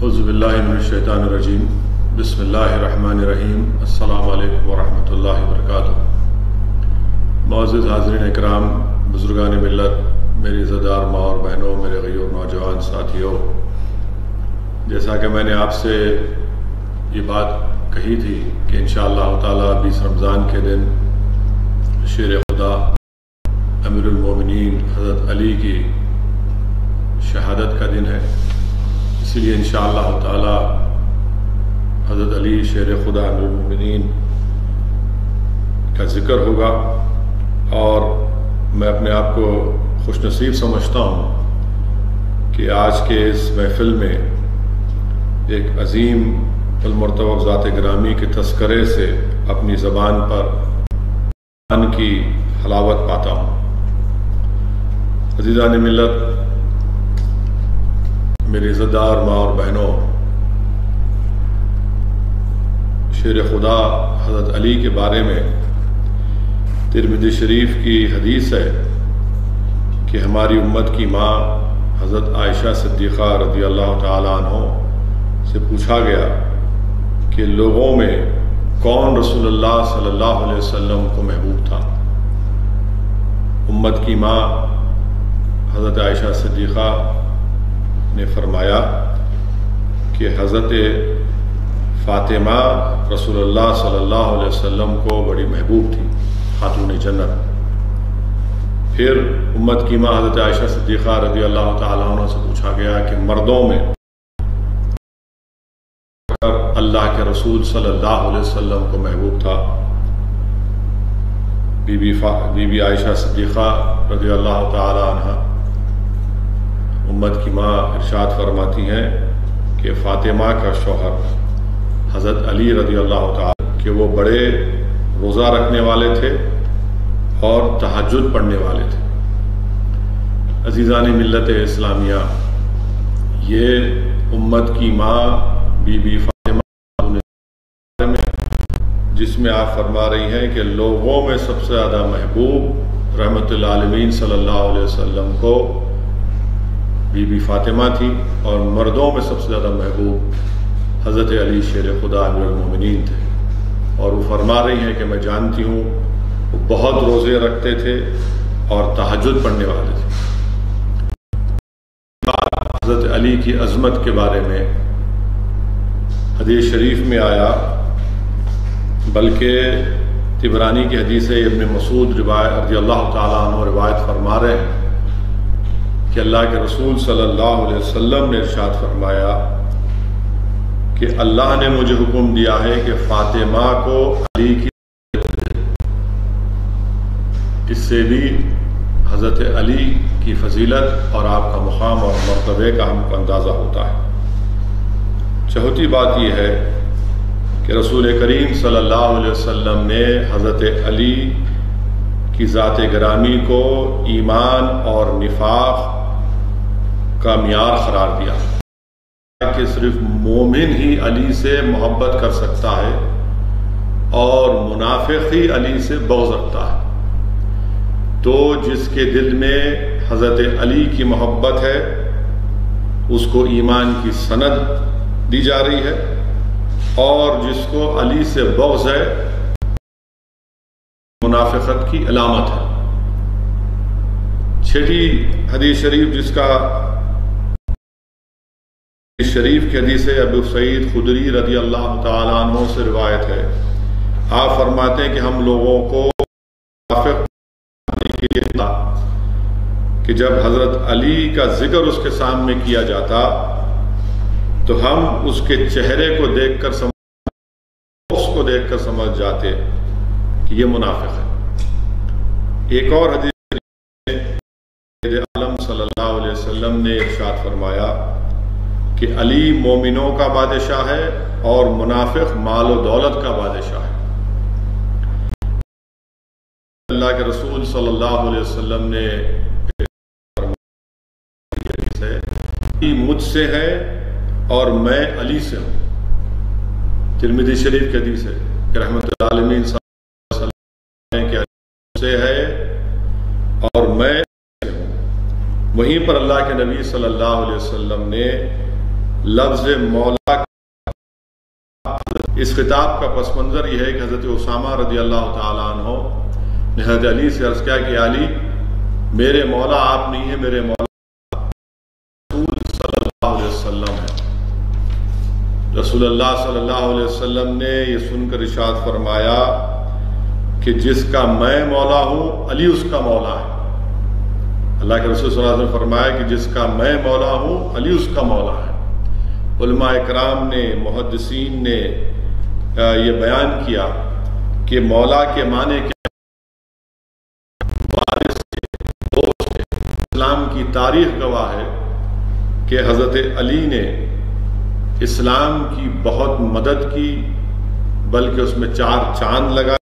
اعوذ باللہ من الشیطان الرجیم بسم اللہ الرحمن الرحیم السلام علیکم ورحمۃ اللہ وبرکاتہ۔ معزز حاضرین اکرام، بزرگان ملت، میری عزتدار ماں اور بہنوں، میرے غیور نوجوان ساتھیوں، جیسا کہ میں نے آپ سے یہ بات کہی تھی کہ انشاءاللہ تعالی 20 رمضان کے دن شیر خدا امیر المومنین حضرت علی کی شہادت کا دن ہے، اسی لیے انشاءاللہ تعالی حضرت علی شیر خدا امیر المومنین کا ذکر ہوگا، اور میں اپنے آپ کو خوش نصیب سمجھتا ہوں کہ آج کے اس محفل میں ایک عظیم المرتبہ ذات گرامی کے تذکرے سے اپنی زبان پر قرآن کی حلاوت پاتا ہوں۔ عزیزان ملت، میری عزتدار ماں اور بہنوں، شیر خدا حضرت علی کے بارے میں ترمذی شریف کی حدیث ہے کہ ہماری امت کی ماں حضرت عائشہ صدیقہ رضی اللہ تعالی عنہ سے پوچھا گیا کہ لوگوں میں کون رسول اللہ صلی اللہ علیہ وسلم کو محبوب تھا؟ امت کی ماں حضرت عائشہ صدیقہ نے فرمایا کہ حضرت فاطمہ رسول اللہ صلی اللہ علیہ وسلم کو بڑی محبوب تھی، خاتون جنت۔ پھر امت کی ماں حضرت عائشہ صدیقہ رضی اللہ تعالیٰ عنہ سے پوچھا گیا کہ مردوں میں اللہ کے رسول صلی اللہ علیہ وسلم کو محبوب تھا؟ بی بی عائشہ صدیقہ رضی اللہ تعالی عنہ امت کی ماں ارشاد فرماتی ہیں کہ فاطمہ کا شوہر حضرت علی رضی اللہ تعالی کہ وہ بڑے روزہ رکھنے والے تھے اور تہجد پڑھنے والے تھے۔ عزیزان ملت اسلامیہ، یہ امت کی ماں بی بی فاطمہ جس میں آپ فرما رہی ہیں کہ لوگوں میں سب سے زیادہ محبوب رحمت العالمین صلی اللہ علیہ وسلم کو بی بی فاطمہ تھی، اور مردوں میں سب سے زیادہ محبوب حضرت علی شیر خدا امیر المومنین تھے۔ اور وہ فرما رہی ہیں کہ میں جانتی ہوں وہ بہت روزے رکھتے تھے اور تہجد پڑھنے والے تھے۔ حضرت علی کی عظمت کے بارے میں حدیث شریف میں آیا، بلکہ طبرانی کی حدیث ہے، ابن مسعود رضی اللہ تعالیٰ عنہ روایت فرما رہے ہیں کہ اللہ کے رسول صلی اللہ علیہ وسلم نے ارشاد فرمایا کہ اللہ نے مجھے حکم دیا ہے کہ فاطمہ کو علی کی، اس سے بھی حضرت علی کی فضیلت اور آپ کا مقام اور مرتبے کا ہم کو اندازہ ہوتا ہے۔ چوتھی بات یہ ہے کہ رسول کریم صلی اللہ علیہ وسلم نے حضرت علی کی ذات گرامی کو ایمان اور نفاق کا معیار قرار دیا کہ صرف مومن ہی علی سے محبت کر سکتا ہے اور منافق ہی علی سے بغض رکھتا ہے۔ تو جس کے دل میں حضرت علی کی محبت ہے اس کو ایمان کی سند دی جا رہی ہے، اور جس کو علی سے بغض ہے منافقت کی علامت ہے۔ چھٹی حدیث شریف جس کا شریف کی حدیث ہے، ابو سعید خدری رضی اللہ تعالیٰ عنہ سے روایت ہے، آپ فرماتے ہیں کہ ہم لوگوں کو منافق کے لیے تھا کہ جب حضرت علی کا ذکر اس کے سامنے کیا جاتا تو ہم اس کے چہرے کو دیکھ کر سمجھ جاتے کہ یہ منافق ہے۔ ایک اور حدیث عالم صلی اللہ علیہ وسلم نے ارشاد فرمایا کہ علی مومنوں کا بادشاہ ہے اور منافق مال و دولت کا بادشاہ ہے۔ اللہ کے رسول صلی اللہ علیہ وسلم نے فرمایا مجھ سے ہے اور میں علی سے ہوں۔ ترمذی شریف کی حدیث ہے کہ رحمت العالمین صلی اللہ علیہ وسلم کہ علی سے ہے اور میں ہوں۔ وہیں پر اللہ کے نبی صلی اللہ علیہ وسلم نے لفظ مولا اس خطاب کا پس منظر یہ ہے کہ حضرت اسامہ رضی اللہ تعالیٰ عنہ نے حضرت علی سے عرض کیا کہ علی میرے مولا آپ نہیں ہیں، میرے مولا رسول صلی اللہ علیہ وسلم ہے۔ رسول اللہ صلی اللہ علیہ وسلم نے یہ سن کر ارشاد فرمایا کہ جس کا میں مولا ہوں علی اس کا مولا ہے۔ اللہ کے رسول صلی اللہ علیہ وسلم نے فرمایا کہ جس کا میں مولا ہوں علی اس کا مولا ہے۔ علماء اکرام نے، محدثین نے یہ بیان کیا کہ مولا کے معنی کیا، وارث ہے، دوست ہے۔ اسلام کی تاریخ گواہ ہے کہ حضرت علی نے اسلام کی بہت مدد کی، بلکہ اس میں 4 چاند لگائے۔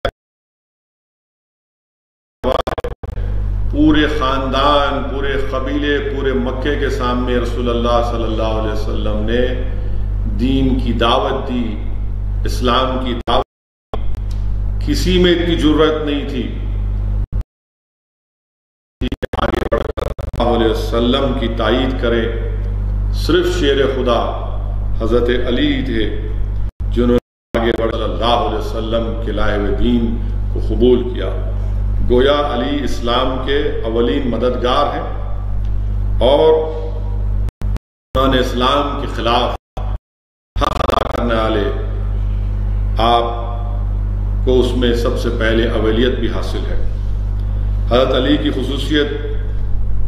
پورے خاندان، پورے قبیلے، پورے مکے کے سامنے رسول اللہ صلی اللہ علیہ وسلم نے دین کی دعوت دی، اسلام کی دعوت دی۔ کسی میں اتنی جرأت نہیں تھی کہ آگے بڑھ کر صلی اللہ علیہ وسلم کی تائید کرے۔ صرف شیر خدا حضرت علی تھے جنہوں نے آگے بڑھ کر صلی اللہ علیہ وسلم کے لائے ہوئے دین کو قبول کیا۔ گویا علی اسلام کے اولین مددگار ہیں، اور انہوں نے اسلام کے خلاف حق ادا کرنے والے آپ کو اس میں سب سے پہلے اولیت بھی حاصل ہے۔ حضرت علی کی خصوصیت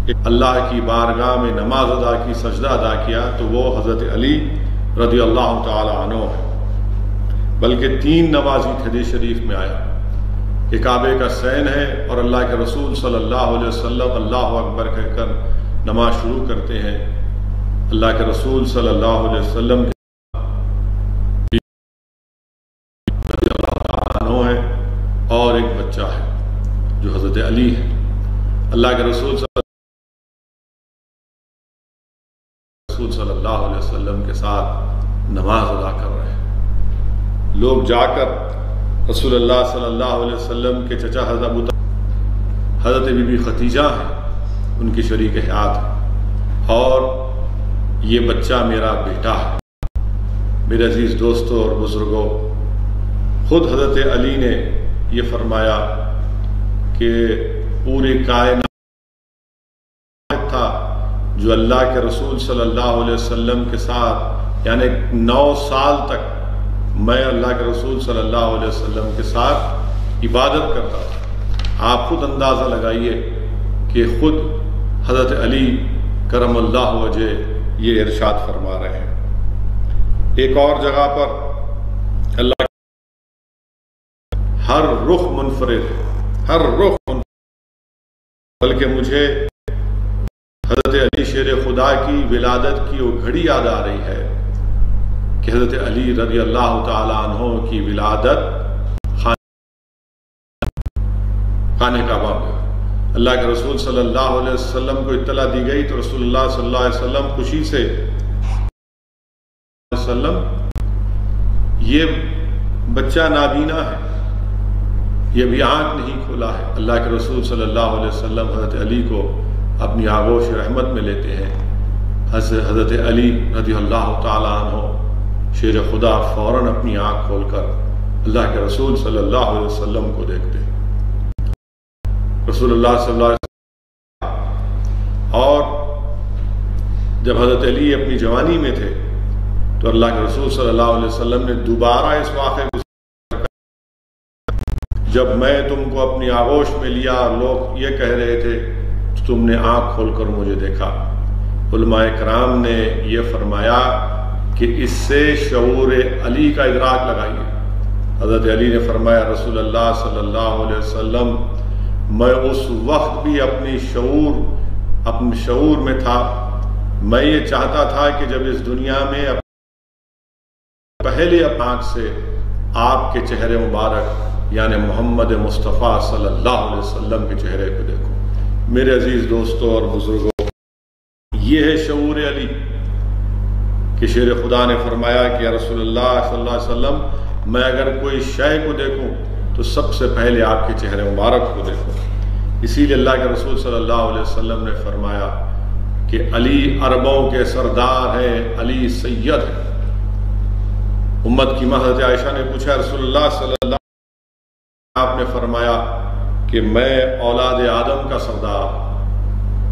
کہ اللہ کی بارگاہ میں نماز ادا کی، سجدہ ادا کیا، تو وہ حضرت علی رضی اللہ تعالی عنہ ہے۔ بلکہ 3 نمازی تھے، حدیث شریف میں آیا کہ کعبے کا سین ہے اور اللہ کے رسول صلی اللہ علیہ وسلم اللہ اکبر کہہ کر نماز شروع کرتے ہیں۔ اللہ کے رسول صلی اللہ علیہ وسلم ہے اور ایک بچہ ہے جو حضرت علی ہے۔ اللہ کے رسول صلی اللہ علیہ وسلم کے ساتھ نماز ادا کر رہے ہیں۔ لوگ جا کر رسول اللہ صلی اللہ علیہ وسلم کے چچا حضرت بی بی خدیجہ ہیں، ان کی شریک حیات ہے، اور یہ بچہ میرا بیٹا ہے۔ میرے عزیز دوستوں اور بزرگوں، خود حضرت علی نے یہ فرمایا کہ پوری کائنات تھا جو اللہ کے رسول صلی اللہ علیہ وسلم کے ساتھ، یعنی 9 سال تک میں اللہ کے رسول صلی اللہ علیہ وسلم کے ساتھ عبادت کرتا تھا۔ آپ خود اندازہ لگائیے کہ خود حضرت علی کرم اللہ وجہ یہ ارشاد فرما رہے ہیں۔ ایک اور جگہ پر اللہ ہر رخ منفرد، ہر رخ منفرد، بلکہ مجھے حضرت علی شیر خدا کی ولادت کی وہ گھڑی یاد آ رہی ہے کہ حضرت علی رضی اللہ تعالی عنہ کی ولادت خانہ کعبہ میں۔ اللہ کے رسول صلی اللہ علیہ وسلم کو اطلاع دی گئی تو رسول اللہ صلی اللہ علیہ وسلم خوشی سے یہ بچہ نابینا ہے، یہ بھی آنکھ نہیں کھولا ہے۔ اللہ کے رسول صلی اللہ علیہ وسلم حضرت علی کو اپنی آغوش رحمت میں لیتے ہیں۔ حضرت علی رضی اللہ تعالیٰ عنہ شیر خدا فوراً اپنی آنکھ کھول کر اللہ کے رسول صلی اللہ علیہ وسلم کو دیکھتے ہیں۔ رسول اللہ صلی اللہ علیہ وسلم، اور جب حضرت علی اپنی جوانی میں تھے تو اللہ کے رسول صلی اللہ علیہ وسلم نے دوبارہ اس واقعے کو، جب میں تم کو اپنی آغوش میں لیا اور لوگ یہ کہہ رہے تھے تو تم نے آنکھ کھول کر مجھے دیکھا۔ علماء کرام نے یہ فرمایا کہ اس سے شعور علی کا ادراک لگائیے۔ حضرت علی نے فرمایا رسول اللہ صلی اللہ علیہ وسلم، میں اس وقت بھی اپنے شعور میں تھا، میں یہ چاہتا تھا کہ جب اس دنیا میں پہلے آنکھ سے آپ کے چہرے مبارک یعنی محمد مصطفیٰ صلی اللہ علیہ وسلم کے چہرے کو دیکھو۔ میرے عزیز دوستوں اور بزرگوں، یہ ہے شعور علی کہ شیر خدا نے فرمایا کہ یا رسول اللہ صلی اللہ علیہ وسلم، میں اگر کوئی شے کو دیکھوں تو سب سے پہلے آپ کے چہرے مبارک کو دیکھوں۔ اسی لیے اللہ کے رسول صلی اللہ علیہ وسلم نے فرمایا کہ علی عربوں کے سردار ہیں، علی سید ہیں۔ امت کی حضرت عائشہ نے پوچھا رسول اللہ صلی اللہ علیہ وسلم، آپ نے فرمایا کہ میں اولاد آدم کا سردار،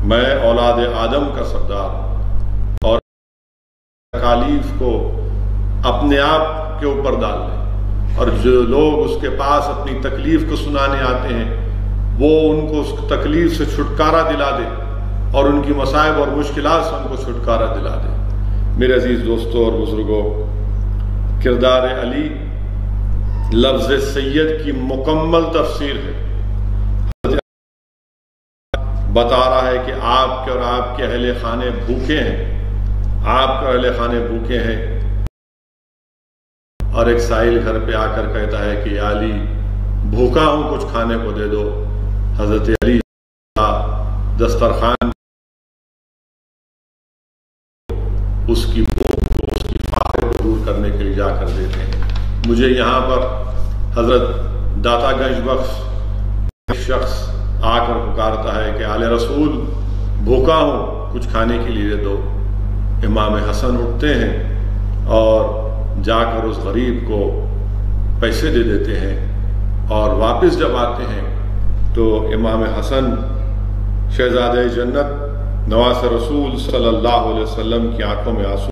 میں اولاد آدم کا سردار، اور تکالیف کو اپنے آپ کے اوپر ڈال لیں، اور جو لوگ اس کے پاس اپنی تکلیف کو سنانے آتے ہیں وہ ان کو اس تکلیف سے چھٹکارا دلا دے اور ان کی مصائب اور مشکلات سے ان کو چھٹکارا دلا دے۔ میرے عزیز دوستوں اور بزرگوں، کردار علی لفظ سید کی مکمل تفسیر ہے۔ بتا رہا ہے کہ آپ کے اور آپ کے اہل خانے بھوکے ہیں، آپ کے اہل خانے بھوکے ہیں، اور ایک سائل گھر پہ آ کر کہتا ہے کہ یا علی بھوکا ہوں، کچھ کھانے کو دے دو۔ حضرت علی دسترخوان اس کی بھوک کو، اس کی فاقے کو دور کرنے کے لیے جا کر دیتے ہیں۔ مجھے یہاں پر حضرت داتا گنج بخش شخص آ کر پکارتا ہے کہ آل رسول بھوکا ہوں، کچھ کھانے کے لیے دے دو۔ امام حسن اٹھتے ہیں اور جا کر اس غریب کو پیسے دے دیتے ہیں، اور واپس جب آتے ہیں تو امام حسن شہزادہ جنت نواز رسول صلی اللہ علیہ وسلم کی آنکھوں میں آنسو،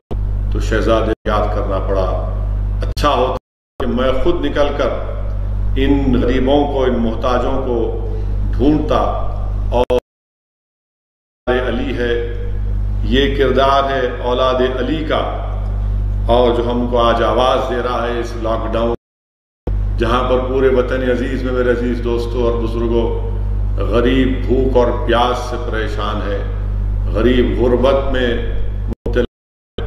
تو شہزادے یاد کرنا پڑا، اچھا ہوتا کہ میں خود نکل کر ان غریبوں کو، ان محتاجوں کو ڈھونڈتا۔ اور علی ہے، یہ کردار ہے اولاد علی کا، اور جو ہم کو آج آواز دے رہا ہے اس لاک ڈاؤن، جہاں پر پورے وطن عزیز میں میرے عزیز دوستوں اور بزرگوں غریب بھوک اور پیاس سے پریشان ہے، غریب غربت میں مبتلا،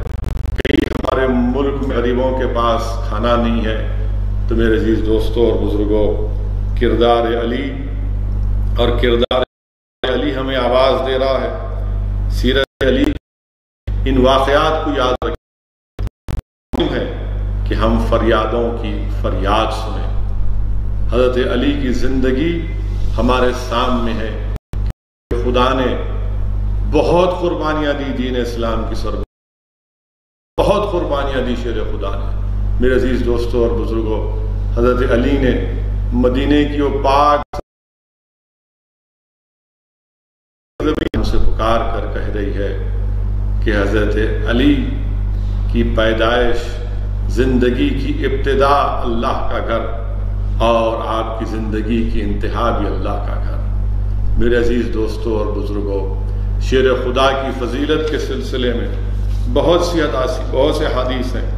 کئی ہمارے ملک میں غریبوں کے پاس کھانا نہیں ہے۔ تو میرے عزیز دوستوں اور بزرگوں، کردار علی اور کردار علی ہمیں آواز دے رہا ہے۔ سیرت علی ان واقعات کو یاد رکھیں ہے کہ ہم فریادوں کی فریاد سنیں۔ حضرت علی کی زندگی ہمارے سامنے ہے کہ خدا نے بہت قربانیاں دی دین اسلام کی سربراہ، بہت قربانیاں دی شیر خدا نے۔ میرے عزیز دوستوں اور بزرگوں، حضرت علی نے مدینے کی وہ پاک ہم سے پکار کر کہہ رہی ہے کہ حضرت علی کی پیدائش، زندگی کی ابتدا اللہ کا گھر، اور آپ کی زندگی کی انتہا بھی اللہ کا گھر۔ میرے عزیز دوستوں اور بزرگوں، شیر خدا کی فضیلت کے سلسلے میں بہت سے حدیث ہیں۔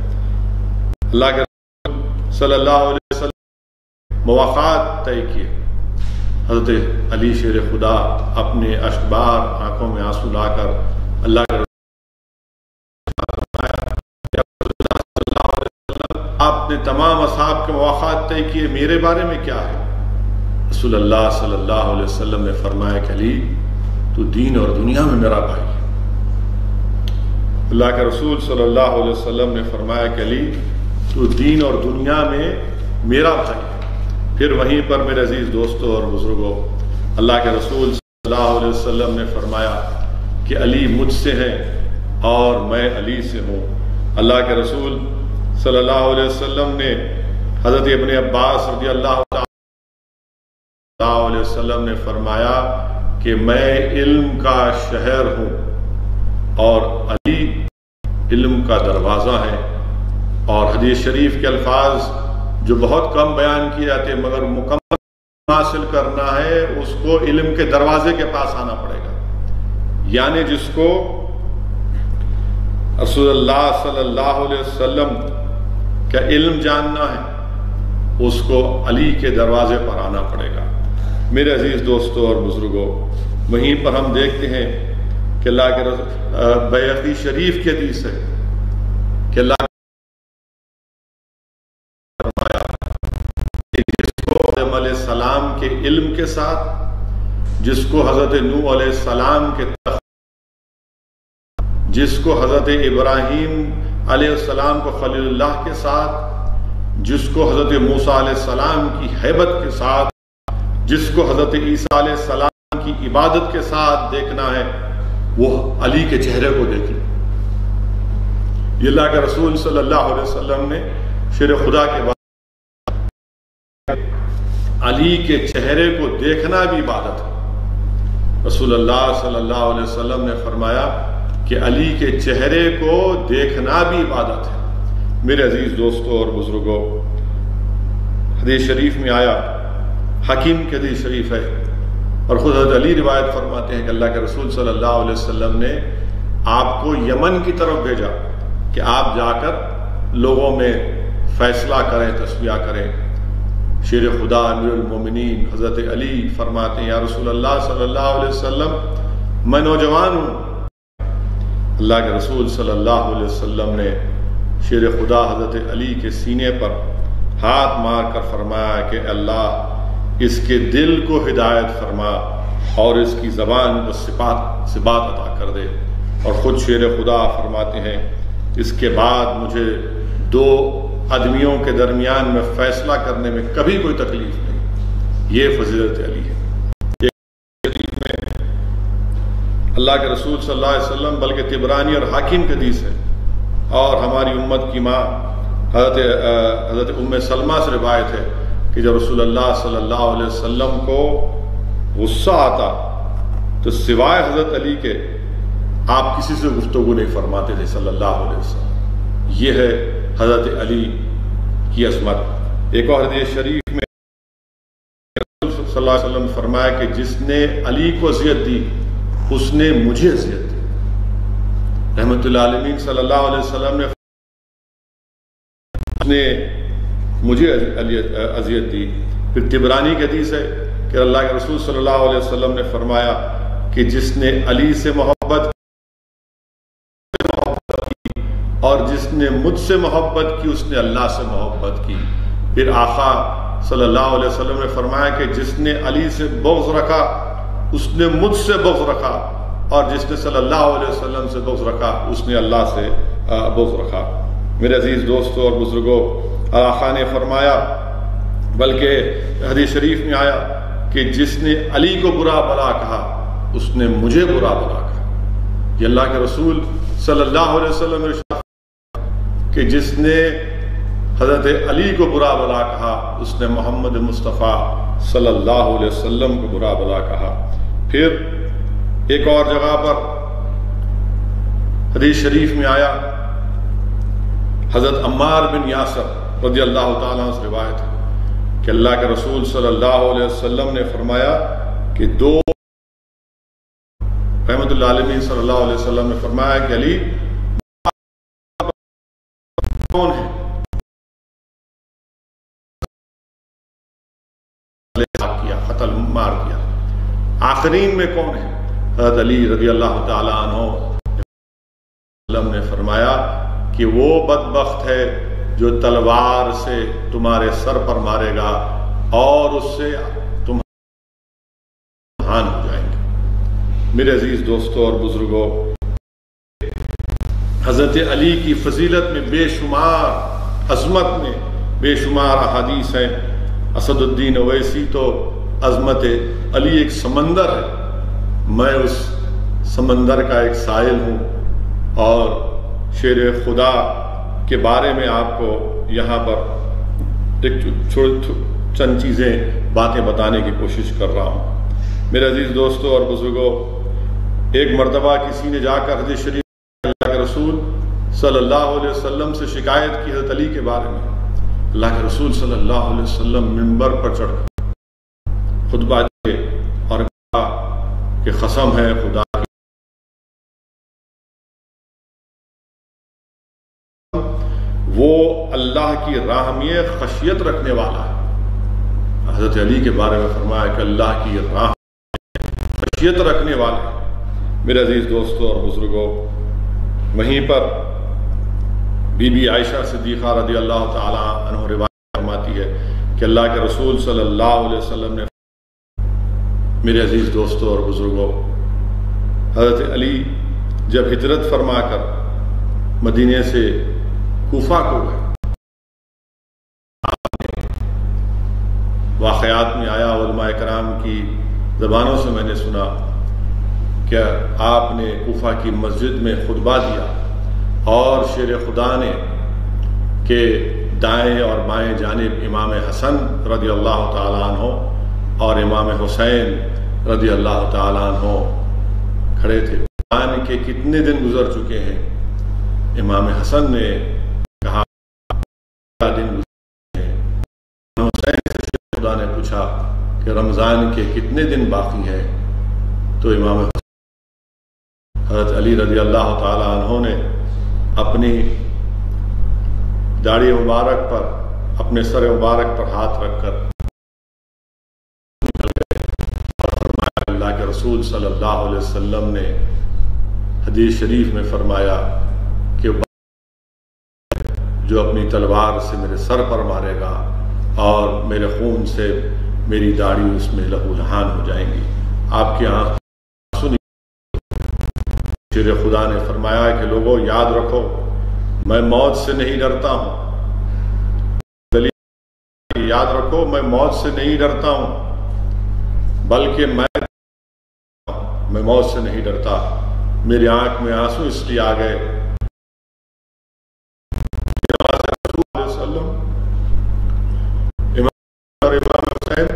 اللہ کے رسول صلی اللہ علیہ وسلم مواقعات طے کیے، حضرت علی شیر خدا اپنے اشکبار آنکھوں میں آنسو لا کر اللہ کے آپ نے تمام اصحاب کے مواقعات طے کیے، میرے بارے میں کیا ہے؟ رسول اللہ صلی اللہ علیہ وسلم نے فرمایا کہ علی تو دین اور دنیا میں میرا بھائی ہے۔ اللہ کے رسول صلی اللہ علیہ وسلم نے فرمایا کہ علی تو دین اور دنیا میں میرا بھائی ہے۔ پھر وہیں پر میرے عزیز دوستوں اور بزرگوں، اللہ کے رسول صلی اللہ علیہ وسلم نے فرمایا کہ علی مجھ سے ہیں اور میں علی سے ہوں۔ اللہ کے رسول صلی اللہ علیہ وسلم نے حضرت ابن عباس رضی اللہ علیہ وسلم نے فرمایا کہ میں علم کا شہر ہوں اور علی علم کا دروازہ ہے۔ اور حدیث شریف کے الفاظ جو بہت کم بیان کیے جاتے ہیں، مگر مکمل حاصل کرنا ہے اس کو علم کے دروازے کے پاس آنا پڑے گا، یعنی جس کو رسول اللہ صلی اللہ علیہ وسلم کا علم جاننا ہے اس کو علی کے دروازے پر آنا پڑے گا۔ میرے عزیز دوستوں اور بزرگوں، وہیں پر ہم دیکھتے ہیں کہ اللہ کے بیہقی شریف کی حدیث ہے کہ اللہ جس کو آدم علیہ السلام کے علم کے ساتھ، جس کو حضرت نوح علیہ السلام کے تخت، جس کو حضرت ابراہیم علیہ السلام کو خلیل اللہ کے ساتھ، جس کو حضرت موسیٰ علیہ السلام کی ہیبت کے ساتھ، جس کو حضرت عیسیٰ علیہ السلام کی عبادت کے ساتھ دیکھنا ہے، وہ علی کے چہرے کو دیکھ لیں۔ یہ اللہ کے رسول صلی اللہ علیہ وسلم نے شیر خدا کے بعد علی کے چہرے کو دیکھنا بھی عبادت ہے۔ رسول اللہ صلی اللہ علیہ وسلم نے فرمایا کہ علی کے چہرے کو دیکھنا بھی عبادت ہے۔ میرے عزیز دوستوں اور بزرگوں، حدیث شریف میں آیا، حکیم کی حدیث شریف ہے، اور خود حضرت علی روایت فرماتے ہیں کہ اللہ کے رسول صلی اللہ علیہ وسلم نے آپ کو یمن کی طرف بھیجا کہ آپ جا کر لوگوں میں فیصلہ کریں، تصفیہ کریں۔ شیر خدا امیر المومنین حضرت علی فرماتے ہیں، یا رسول اللہ صلی اللہ علیہ وسلم، میں نوجوان ہوں۔ اللہ کے رسول صلی اللہ علیہ وسلم نے شیر خدا حضرت علی کے سینے پر ہاتھ مار کر فرمایا کہ اللہ اس کے دل کو ہدایت فرما اور اس کی زبان کو ثبات عطا کر دے۔ اور خود شیر خدا فرماتے ہیں، اس کے بعد مجھے دو آدمیوں کے درمیان میں فیصلہ کرنے میں کبھی کوئی تکلیف نہیں۔ یہ فضیلت علی ہے۔ اللہ کے رسول صلی اللہ علیہ وسلم بلکہ طبرانی اور حاکم کی حدیث ہے، اور ہماری امت کی ماں حضرت ام سلمہ سے روایت ہے کہ جب رسول اللہ صلی اللہ علیہ وسلم کو غصہ آتا تو سوائے حضرت علی کے آپ کسی سے گفتگو نہیں فرماتے تھے صلی اللہ علیہ وسلم۔ یہ ہے حضرت علی کی عظمت۔ ایک اور حدیث شریف میں رسول صلی اللہ علیہ وسلم نے فرمایا کہ جس نے علی کو اذیت دی اس نے مجھے اذیت دی۔ رحمت اللہ علیہ صلی اللہ علیہ وسلم نے مجھے اذیت دی۔ پھر طبرانی کی حدیث ہے کہ اللہ کے رسول صلی اللہ علیہ وسلم نے فرمایا کہ جس نے علی سے محبت کی اور جس نے مجھ سے محبت کی اس نے اللہ سے محبت کی۔ پھر آقا صلی اللہ علیہ وسلم نے فرمایا کہ جس نے علی سے بغض رکھا اس نے مجھ سے بغض رکھا، اور جس نے صلی اللہ علیہ وسلم سے بغض رکھا اس نے اللہ سے بغض رکھا۔ میرے عزیز دوستوں اور بزرگوں، آقا نے فرمایا، بلکہ حدیث شریف میں آیا کہ جس نے علی کو برا بھلا کہا اس نے مجھے برا بھلا کہا۔ یہ اللہ کے رسول صلی اللہ علیہ وسلم نے کہ جس نے حضرت علی کو برا بھلا کہا اس نے محمد مصطفیٰ صلی اللہ علیہ وسلم کو برا بھلا کہا۔ پھر ایک اور جگہ پر حدیث شریف میں آیا، حضرت عمار بن یاسر رضی اللہ تعالیٰ عنہ سے روایت ہے کہ اللہ کے رسول صلی اللہ علیہ وسلم نے فرمایا کہ دو رحمت اللہ علیہ صلی اللہ علیہ وسلم نے فرمایا کہ علی کون ہے؟ قتل مار دیا۔ آخرین میں کون ہے؟ حضرت علی رضی اللہ تعالیٰ عنہ نے فرمایا کہ وہ بدبخت ہے جو تلوار سے تمہارے سر پر مارے گا اور اس سے تم ہان ہو جائیں گے۔ میرے عزیز دوستوں اور بزرگوں، حضرت علی کی فضیلت میں بے شمار، عظمت میں بے شمار احادیث ہیں۔ اسد الدین اویسی تو عظمت علی ایک سمندر ہے، میں اس سمندر کا ایک سائل ہوں، اور شیر خدا کے بارے میں آپ کو یہاں پر ایک چند چیزیں باتیں بتانے کی کوشش کر رہا ہوں۔ میرے عزیز دوستوں اور بزرگوں، ایک مرتبہ کسی نے جا کر حدیث شریف اللہ کے رسول صلی اللہ علیہ وسلم سے شکایت کی حضرت علی کے بارے میں۔ اللہ کے رسول صلی اللہ علیہ وسلم منبر پر چڑھ کر خطبہ دیے اور کہا کہ قسم ہے خدا کی، وہ اللہ کی راہ میں خشیت رکھنے والا ہے۔ حضرت علی کے بارے میں فرمایا کہ اللہ کی راہ میں خشیت رکھنے والا ہے۔ میرے عزیز دوستوں اور بزرگوں، وہیں پر بی بی عائشہ صدیقہ رضی اللہ تعالیٰ عنہ روایت فرماتی ہے کہ اللہ کے رسول صلی اللہ علیہ وسلم نے، میرے عزیز دوستوں اور بزرگوں، حضرت علی جب ہجرت فرما کر مدینے سے کوفہ کو گئے، واقعات میں آیا، علماء کرام کی زبانوں سے میں نے سنا کہ آپ نے کوفہ کی مسجد میں خطبہ دیا اور شیر خدا نے کہ دائیں اور بائیں جانب امام حسن رضی اللہ تعالیٰ عنہ اور امام حسین رضی اللہ تعالیٰ عنہ کھڑے تھے۔ کہ کتنے دن گزر چکے ہیں؟ امام حسن نے کہا دن گزر ہیں۔ امام حسین سے شیر خدا نے پوچھا کہ رمضان کے کتنے دن باقی ہیں؟ تو امام حسن حضرت علی رضی اللہ تعالیٰ عنہ نے اپنی داڑھی مبارک پر، اپنے سر مبارک پر ہاتھ رکھ کر نکل گئے اور فرمایا، اللہ کے رسول صلی اللہ علیہ وسلم نے حدیث شریف میں فرمایا کہ جو اپنی تلوار سے میرے سر پر مارے گا اور میرے خون سے میری داڑھی اس میں لہو لہان ہو جائیں گی۔ آپ کی آنکھ سنی۔ شیر خدا نے فرمایا کہ لوگوں یاد رکھو، میں موت سے نہیں ڈرتا ہوں۔ دلیل یاد رکھو، میں موت سے نہیں ڈرتا ہوں، بلکہ میں موت سے نہیں ڈرتا۔ میری آنکھ میں آنسو اس لیے آ گئے اور امام حسین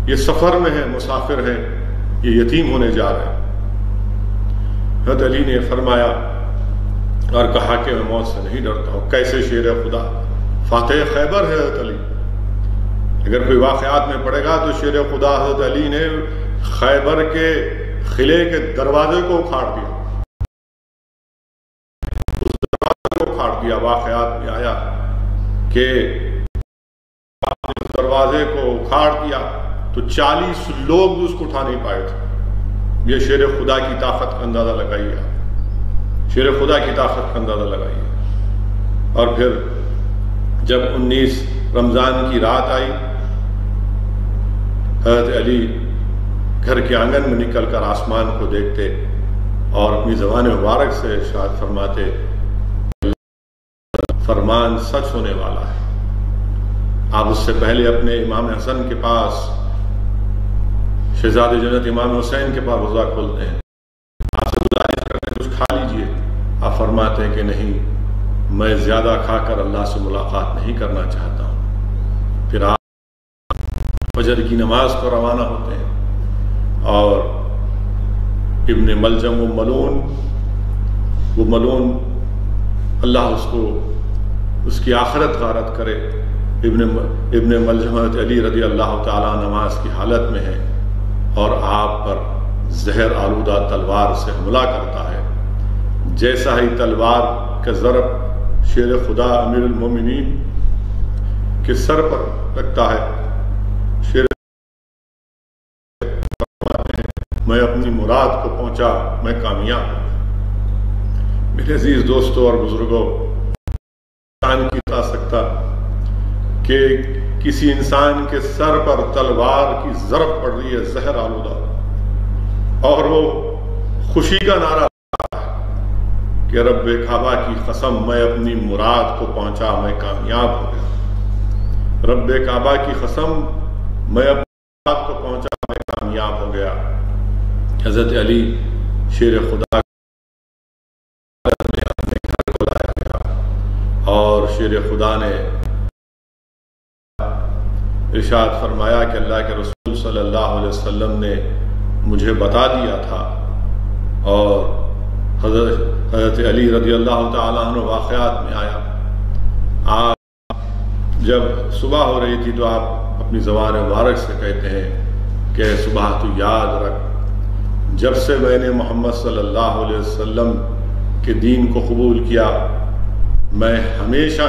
یہ سفر میں ہیں، مسافر ہیں، یہ یتیم ہونے جا رہے ہیں۔ حضرت علی نے فرمایا اور کہا کہ میں موت سے نہیں ڈرتا ہوں۔ کیسے شیر خدا، فاتح خیبر ہے حضرت علی۔ اگر کوئی واقعات میں پڑے گا تو شیر خدا حضرت علی نے خیبر کے قلعے کے دروازے کو اکھاڑ دیا، اس دروازے کو اکھاڑ دیا۔ واقعات میں آیا کہ دروازے کو اکھاڑ دیا تو 40 لوگ اس کو اٹھا نہیں پائے تھے۔ یہ شیر خدا کی طاقت کا اندازہ لگائیے، شیر خدا کی طاقت کا اندازہ لگائیے۔ اور پھر جب 19 رمضان کی رات آئی، حضرت علی گھر کے آنگن میں نکل کر آسمان کو دیکھتے اور اپنی زبان مبارک سے ارشاد فرماتے، فرمان سچ ہونے والا ہے۔ آپ اس سے پہلے اپنے امام حسن کے پاس، شہزاد جنت امام حسین کے پاس روزہ کھولتے ہیں، آپ سے گزارش کرتے ہیں کچھ کھا لیجئے۔ آپ فرماتے ہیں کہ نہیں، میں زیادہ کھا کر اللہ سے ملاقات نہیں کرنا چاہتا ہوں۔ پھر آپ فجر کی نماز کو روانہ ہوتے ہیں اور ابن ملجم وہ ملون اللہ اس کو اس کی آخرت غارت کرے، ابن ملجم حضرت علی رضی اللہ تعالیٰ نماز کی حالت میں ہے اور آپ پر زہر آلودہ تلوار سے حملہ کرتا ہے۔ جیسا ہی تلوار کا ضرب شیر خدا امیر المومنین کے سر پر لگتا ہے، شیر میں اپنی مراد کو پہنچا، میں کامیاب ہوں۔ میرے عزیز دوستوں اور بزرگوں، انسان کی بتا سکتا کہ کسی انسان کے سر پر تلوار کی ضرب پڑ رہی ہے زہر آلودہ، اور وہ خوشی کا نعرہ کہ رب کعبہ کی قسم میں اپنی مراد کو پہنچا، میں کامیاب ہو گیا۔ رب کعبہ کی قسم میں اپنی مراد کو پہنچا، میں کامیاب ہو گیا۔ حضرت علی شیر خدا میں اپنے گھر کو لایا گیا اور شیر خدا نے ارشاد فرمایا کہ اللہ کے رسول صلی اللہ علیہ وسلم نے مجھے بتا دیا تھا، اور حضرت علی رضی اللہ تعالیٰ عنہ واقعات میں آیا، آپ جب صبح ہو رہی تھی تو آپ اپنی زبان مبارک سے کہتے ہیں کہ صبح تو یاد رکھ، جب سے میں نے محمد صلی اللہ علیہ وسلم کے دین کو قبول کیا، میں ہمیشہ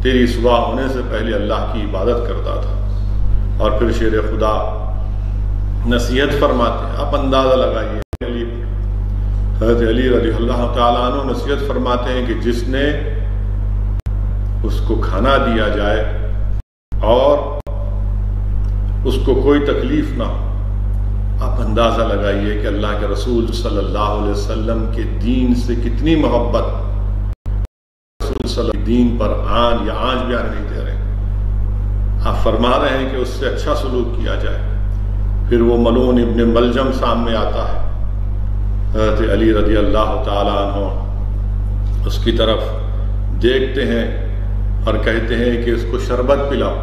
تیری صبح ہونے سے پہلے اللہ کی عبادت کرتا تھا۔ اور پھر شیر خدا نصیحت فرماتے ہیں، آپ اندازہ لگائیے، حضرت علی رضی اللہ تعالیٰ عنہ نصیحت فرماتے ہیں کہ جس نے اس کو کھانا دیا جائے اور اس کو کوئی تکلیف نہ ہو، آپ اندازہ لگائیے کہ اللہ کے رسول صلی اللہ علیہ وسلم کے دین سے کتنی محبت، رسول صلی اللہ علیہ وسلم دین پر آن یا آنچ بھی آنے نہیں دے رہے۔ آپ فرما رہے ہیں کہ اس سے اچھا سلوک کیا جائے۔ پھر وہ ملعون ابن ملجم سامنے آتا ہے، حضرت علی رضی اللہ تعالیٰ عنہ اس کی طرف دیکھتے ہیں اور کہتے ہیں کہ اس کو شربت پلاؤ۔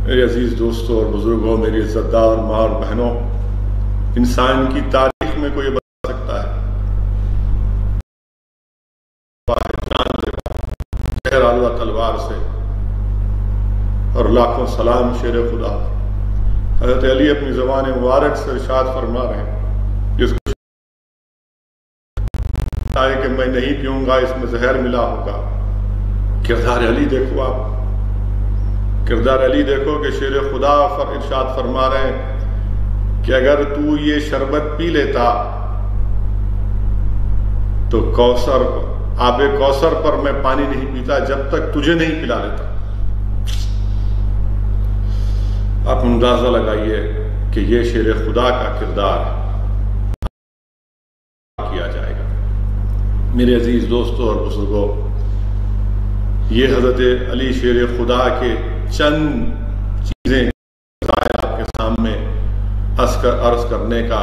میرے عزیز دوستوں اور بزرگوں، میری عزت دار ماں اور بہنوں، انسان کی تاریخ میں کوئی بتا سکتا ہے زہر آلوہ تلوار سے، اور لاکھوں سلام شیر خدا۔ حضرت علی اپنی زبان مبارک سے ارشاد فرما رہے ہیں، جس کو کہ میں نہیں پیوں گا، اس میں زہر ملا ہوگا۔ کردار علی دیکھو، آپ کردار علی دیکھو کہ شیر خدا ارشاد فرما رہے ہیں کہ اگر تو یہ شربت پی لیتا تو آب کوثر پر میں پانی نہیں پیتا جب تک تجھے نہیں پلا لیتا۔ آپ اندازہ لگائیے کہ یہ شیر خدا کا کردار کیا جائے گا۔ میرے عزیز دوستوں اور بزرگوں، یہ حضرت علی شیر خدا کے چند چیزیں آپ کے سامنے عرض کرنے کا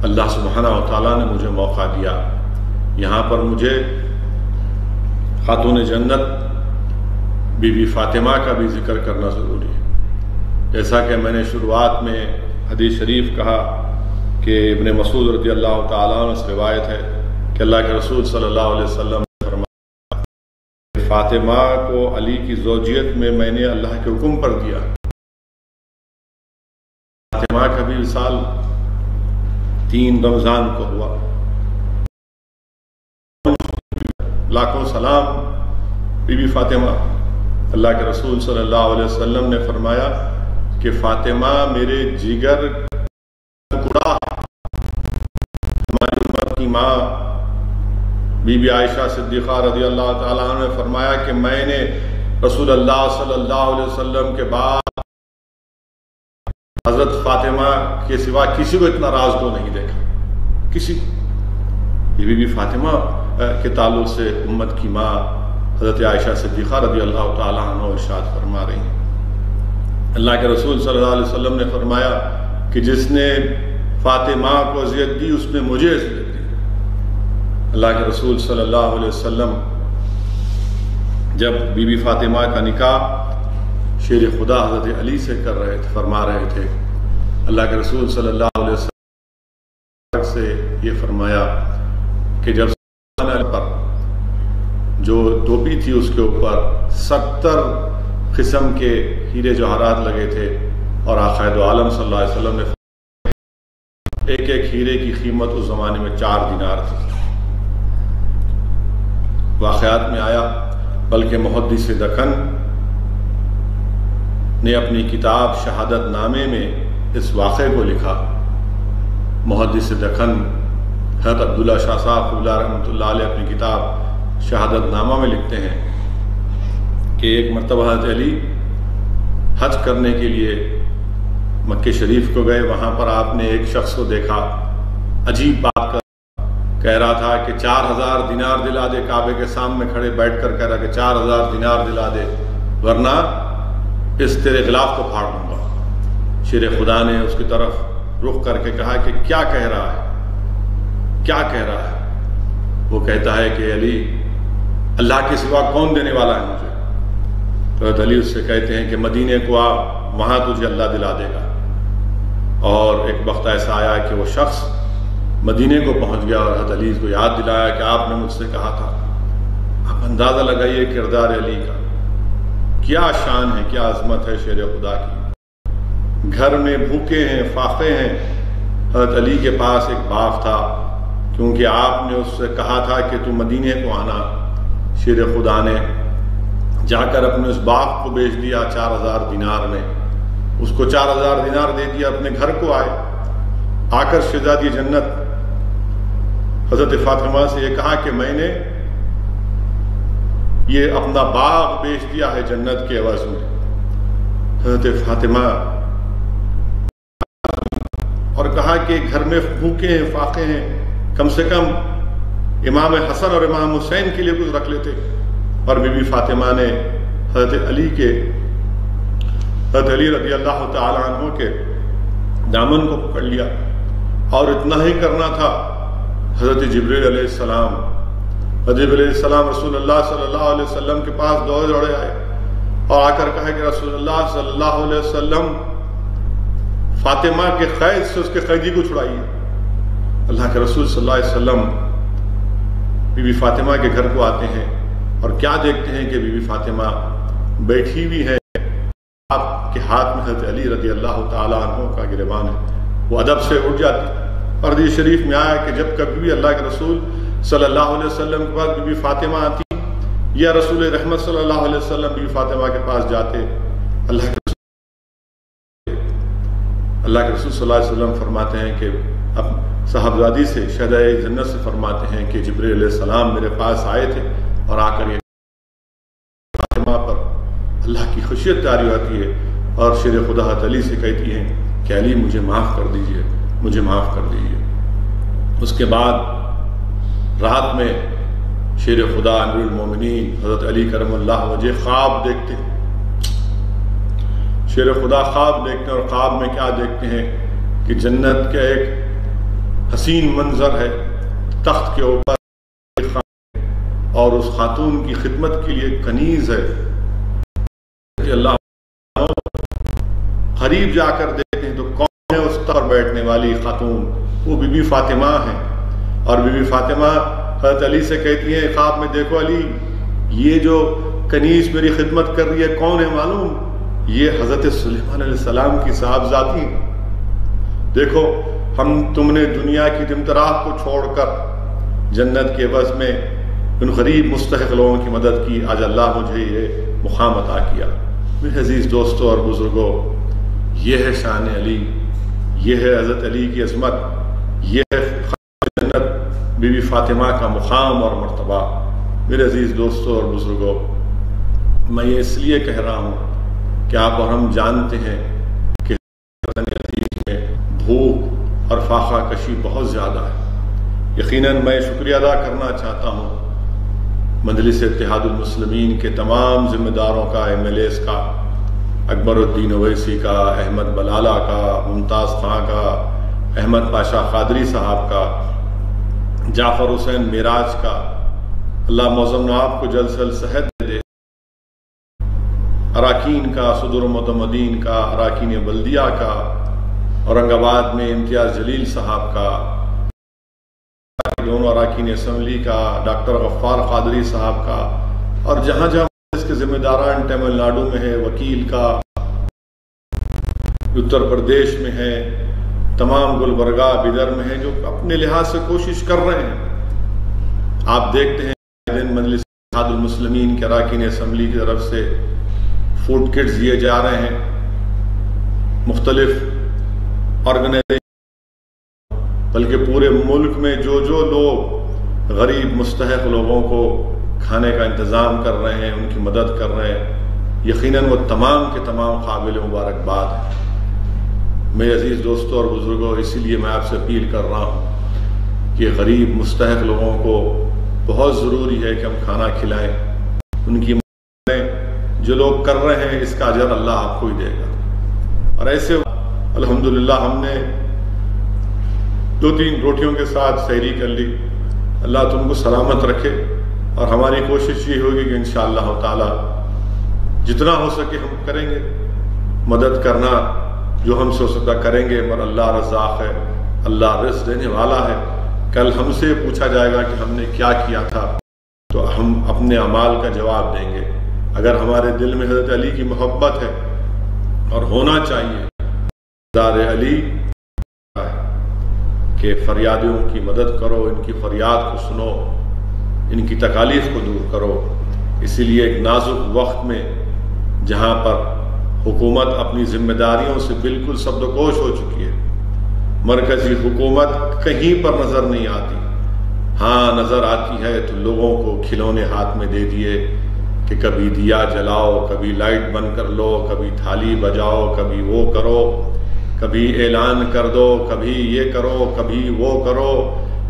اللہ سبحانہ و تعالیٰ نے مجھے موقع دیا۔ یہاں پر مجھے خاتون جنت بی بی فاطمہ کا بھی ذکر کرنا ضروری ہے۔ جیسا کہ میں نے شروعات میں حدیث شریف کہا کہ ابن مسعود رضی اللہ تعالیٰ عنہ سے روایت ہے کہ اللہ کے رسول صلی اللہ علیہ وسلم نے فرمایا کہ فاطمہ کو علی کی زوجیت میں میں نے اللہ کے حکم پر دیا۔ فاطمہ کا بھی وصال 3 رمضان کو ہوا۔ لاکھوں سلام بی بی فاطمہ۔ اللہ کے رسول صلی اللہ علیہ وسلم نے فرمایا کہ فاطمہ میرے جگر ٹکڑا ہے۔ ہماری امت کی ماں بی بی عائشہ صدیقہ رضی اللہ تعالیٰ عنہ نے فرمایا کہ میں نے رسول اللہ صلی اللہ علیہ وسلم کے بعد حضرت فاطمہ کے سوا کسی کو اتنا راز کو نہیں دیکھا، کسی کو۔ یہ بی بی فاطمہ کے تعلق سے امت کی ماں حضرت عائشہ صدیقہ رضی اللہ تعالیٰ عنہ ارشاد فرما رہی ہیں، اللہ کے رسول صلی اللہ علیہ وسلم نے فرمایا کہ جس نے فاطمہ کو اذیت دی اس نے مجھے اذیت دی۔ اللہ کے رسول صلی اللہ علیہ وسلم جب بی بی فاطمہ کا نکاح شیر خدا حضرت علی سے کر رہے تھے، فرما رہے تھے، اللہ کے رسول صلی اللہ علیہ وسلم سے یہ فرمایا کہ جب پر جو ٹوپی تھی اس کے اوپر 70 قسم کے ہیرے جواہرات لگے تھے، اور آقا دو عالم صلی اللہ علیہ وسلم نے ایک ایک ہیرے کی قیمت اس زمانے میں 4 دینار تھی۔ واقعات میں آیا، بلکہ محدث دکن نے اپنی کتاب شہادت نامے میں اس واقعے کو لکھا۔ محدث دکن حضرت عبداللہ شاہ صاحب قبلہ رحمۃ اللہ علیہ اپنی کتاب شہادت نامہ میں لکھتے ہیں کہ ایک مرتبہ حضرت علی حج کرنے کے لیے مکہ شریف کو گئے۔ وہاں پر آپ نے ایک شخص کو دیکھا، عجیب بات کہہ رہا تھا کہ 4000 دینار دلا دے، کعبے کے سامنے کھڑے بیٹھ کر کہہ رہا کہ 4000 دینار دلا دے ورنہ اس تیرے غلاف کو پھاڑ دوں گا۔ شیر خدا نے اس کی طرف رخ کر کے کہا کہ کیا کہہ رہا ہے، کیا کہہ رہا ہے؟ وہ کہتا ہے کہ علی، اللہ کے سوا کون دینے والا ہے مجھے؟ تو حضرت علی اس سے کہتے ہیں کہ مدینے کو آ، وہاں تجھے اللہ دلا دے گا۔ اور ایک وقت ایسا آیا کہ وہ شخص مدینے کو پہنچ گیا اور حضرت علی کو یاد دلایا کہ آپ نے مجھ سے کہا تھا۔ آپ اندازہ لگائیے کردار علی کا، کیا شان ہے، کیا عظمت ہے شیر خدا کی۔ گھر میں بھوکے ہیں، فاقے ہیں۔ حضرت علی کے پاس ایک باغ تھا، کیونکہ آپ نے اس سے کہا تھا کہ تو مدینے کو آنا۔ شیر خدا نے جا کر اپنے اس باغ کو بیچ دیا 4000 دینار میں، اس کو 4000 دینار دے دیا، اپنے گھر کو آئے۔ آ کر شہزادی جنت حضرت فاطمہ سے یہ کہا کہ میں نے یہ اپنا باغ بیچ دیا ہے جنت کے عوض میں۔ حضرت فاطمہ اور کہا کہ گھر میں بھوکے ہیں، فاقے ہیں، کم سے کم امام حسن اور امام حسین کے لیے کچھ رکھ لیتے۔ اور بی بی فاطمہ نے حضرت علی کے حضرت علی رضی اللہ تعالیٰ عنہ کے دامن کو پکڑ لیا، اور اتنا ہی کرنا تھا حضرت جبریل علیہ السلام علیہ السلام رسول اللہ صلی اللہ علیہ وسلم کے پاس دوڑے آئے اور آ کر کہا کہ رسول اللہ صلی اللہ علیہ وسلم فاطمہ کے قید سے اس کے قیدی کو چھڑائیے۔ اللہ کے رسول صلی اللہ علیہ وسلم بی بی فاطمہ کے گھر کو آتے ہیں اور کیا دیکھتے ہیں کہ بی بی فاطمہ بیٹھی ہوئی ہے، آپ کے ہاتھ میں حضرت علی رضی اللہ تعالیٰ عنہ کا گریبان ہے۔ وہ ادب سے اٹھ جاتی۔ اور حدیث شریف میں آیا کہ جب کبھی بھی اللہ کے رسول صلی اللہ علیہ وسلم کے پاس بی بی فاطمہ آتی یا رسول رحمت صلی اللہ علیہ وسلم بی بی فاطمہ کے پاس جاتے، اللہ کے رسول صلی اللہ علیہ وسلم فرماتے ہیں کہ اب صاحبزادی سے شہدائے جنت سے فرماتے ہیں کہ جبریل علیہ السلام میرے پاس آئے تھے اور آ کر یہ فاطمہ پر اللہ کی خشیت طاری ہوتی ہے اور شیر خدا حضرت علی سے کہتی ہیں کہ علی مجھے معاف کر دیجئے، مجھے معاف کر دیجئے۔ اس کے بعد رات میں شیر خدا امیر المومنین حضرت علی کرم اللہ وجہ خواب دیکھتے ہیں۔ شیر خدا خواب دیکھتے ہیں اور خواب میں کیا دیکھتے ہیں کہ جنت کا ایک حسین منظر ہے، تخت کے اوپر اور اس خاتون کی خدمت کے لیے کنیز ہے کہ اللہ قریب جا کر دیکھتے ہیں تو کون ہے اس تخت پر بیٹھنے والی خاتون؟ وہ بی بی فاطمہ ہیں۔ اور بی بی فاطمہ حضرت علی سے کہتی ہیں خواب میں دیکھو علی، یہ جو کنیز میری خدمت کر رہی ہے کون ہے معلوم؟ یہ حضرت سلیمان علیہ السلام کی صاحبزادی ہیں۔ دیکھو تم نے دنیا کی تمتراہ کو چھوڑ کر جنت کے عوض میں ان غریب مستحق لوگوں کی مدد کی، آج اللہ مجھے یہ مقام عطا کیا۔ میرے عزیز دوستوں اور بزرگوں، یہ ہے شان علی، یہ ہے حضرت علی کی عظمت، یہ ہے جنت بی بی فاطمہ کا مقام اور مرتبہ۔ میرے عزیز دوستوں اور بزرگوں، میں یہ اس لیے کہہ رہا ہوں کہ آپ اور ہم جانتے ہیں کہ عزیز میں بھوک اور فاقہ کشی بہت زیادہ ہے۔ یقیناً میں شکریہ ادا کرنا چاہتا ہوں مجلس اتحاد المسلمین کے تمام ذمہ داروں کا، ایم ایل ایز کا، اکبر الدین اویسی کا، احمد بلالہ کا، ممتاز خان کا، احمد پاشا قادری صاحب کا، جعفر حسین معراج کا، اللہ معظم نواب کو جلد سے جلد صحت دے دے، اراکین کا، صدر معتمدین کا، اراکین بلدیہ کا، اورنگ آباد میں امتیاز جلیل صاحب کا، دونوں اراکین اسمبلی کا، ڈاکٹر غفار قادری صاحب کا، اور جہاں جہاں اس کے ذمہ داران تمل ناڈو میں ہے، وکیل کا، اتر پردیش میں ہے، تمام گلبرگہ بیدر میں ہے، جو اپنے لحاظ سے کوشش کر رہے ہیں۔ آپ دیکھتے ہیں دن مجلس اتحاد المسلمین کے اراکین اسمبلی کی طرف سے فوڈ کٹس دیے جا رہے ہیں، مختلف آرگنائزیشن، بلکہ پورے ملک میں جو لوگ غریب مستحق لوگوں کو کھانے کا انتظام کر رہے ہیں، ان کی مدد کر رہے ہیں، یقیناً وہ تمام کے تمام قابل مبارکباد ہیں۔ میرے عزیز دوستوں اور بزرگوں، اسی لیے میں آپ سے اپیل کر رہا ہوں کہ غریب مستحق لوگوں کو بہت ضروری ہے کہ ہم کھانا کھلائیں، ان کی مدد کریں۔ جو لوگ کر رہے ہیں اس کا اجر اللہ آپ کو ہی دے گا۔ اور ایسے الحمدللہ ہم نے 2-3 روٹیوں کے ساتھ سحری کر لی۔ اللہ تم کو سلامت رکھے، اور ہماری کوشش یہ ہوگی کہ انشاءاللہ تعالی جتنا ہو سکے ہم کریں گے، مدد کرنا جو ہم سے ہو سکتا کریں گے، مگر اللہ رزاق ہے، اللہ رزق دینے والا ہے۔ کل ہم سے پوچھا جائے گا کہ ہم نے کیا کیا تھا، تو ہم اپنے اعمال کا جواب دیں گے۔ اگر ہمارے دل میں حضرت علی کی محبت ہے، اور ہونا چاہیے، دار علی کہ فریادیوں کی مدد کرو، ان کی فریاد کو سنو، ان کی تکالیف کو دور کرو۔ اسی لیے ایک نازک وقت میں جہاں پر حکومت اپنی ذمہ داریوں سے بالکل سبکدوش ہو چکی ہے، مرکزی حکومت کہیں پر نظر نہیں آتی، ہاں نظر آتی ہے تو لوگوں کو کھلونے ہاتھ میں دے دیے کہ کبھی دیا جلاؤ، کبھی لائٹ بند کر لو، کبھی تھالی بجاؤ، کبھی وہ کرو، کبھی اعلان کر دو، کبھی یہ کرو، کبھی وہ کرو۔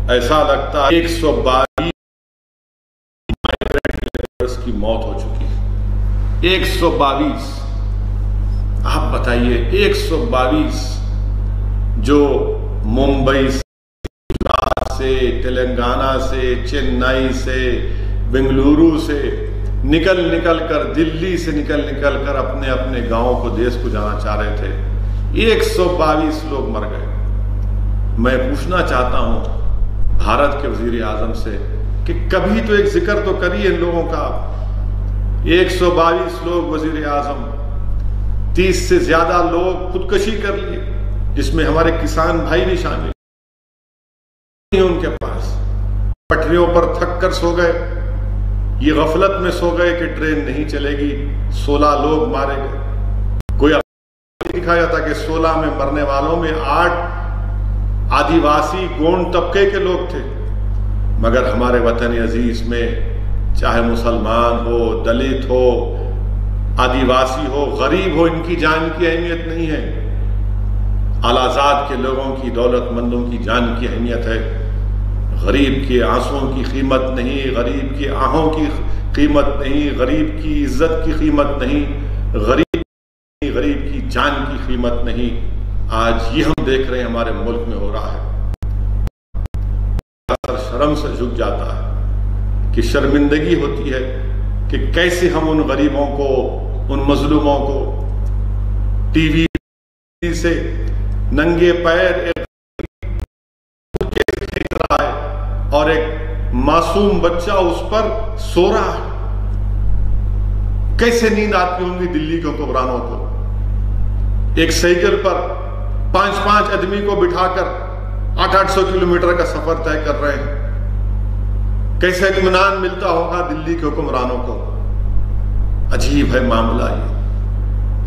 ایسا لگتا ہے 122 مائیگرینٹ لیبرز کی موت ہو چکی ہے، 122۔ آپ بتائیے 122 جو ممبئی سے، تلنگانہ سے، چنئی سے، بنگلورو سے نکل کر، دلی سے نکل کر اپنے اپنے گاؤں کو، دیس کو جانا چاہ رہے تھے، 122 لوگ مر گئے۔ میں پوچھنا چاہتا ہوں بھارت کے وزیر اعظم سے کہ کبھی تو ایک ذکر تو کریے ان لوگوں کا۔ 122 لوگ وزیر اعظم، 30 سے زیادہ لوگ خودکشی کر لیے، جس میں ہمارے کسان بھائی بھی شامل ہیں۔ ان کے پاس پٹریوں پر تھک کر سو گئے، یہ غفلت میں سو گئے کہ ٹرین نہیں چلے گی، 16 لوگ مارے گئے۔ کوئی دکھایا تھا کہ 16 میں مرنے والوں میں 8 آدیواسی گونڈ طبقے کے لوگ تھے، مگر ہمارے وطن عزیز میں چاہے مسلمان ہو، دلت ہو، آدیواسی ہو، غریب ہو، ان کی جان کی اہمیت نہیں ہے۔ اعلیٰ ذات کے لوگوں کی، دولت مندوں کی جان کی اہمیت ہے۔ غریب کے آنسوؤں کی قیمت نہیں، غریب کی آہوں کی قیمت نہیں، غریب کی عزت کی قیمت نہیں، غریب کی جان کی قیمت نہیں۔ آج یہ ہم دیکھ رہے ہیں ہمارے ملک میں ہو رہا ہے۔ شرم سے جھک جاتا ہے کہ شرمندگی ہوتی ہے کہ کیسے ہم ان غریبوں کو، ان مظلوموں کو ٹی وی سے ننگے پیر کھینچ رہا ہے اور ایک معصوم بچہ اس پر سو رہا ہے۔ کیسے نیند آتی ہوں گی دلی کے حکمرانوں کو؟ ایک سائیکل پر 5 آدمی کو بٹھا کر 800 کلومیٹر کا سفر طے کر رہے ہیں۔ کیسے اطمینان ملتا ہوگا دلی کے حکمرانوں کو؟ عجیب ہے معاملہ یہ۔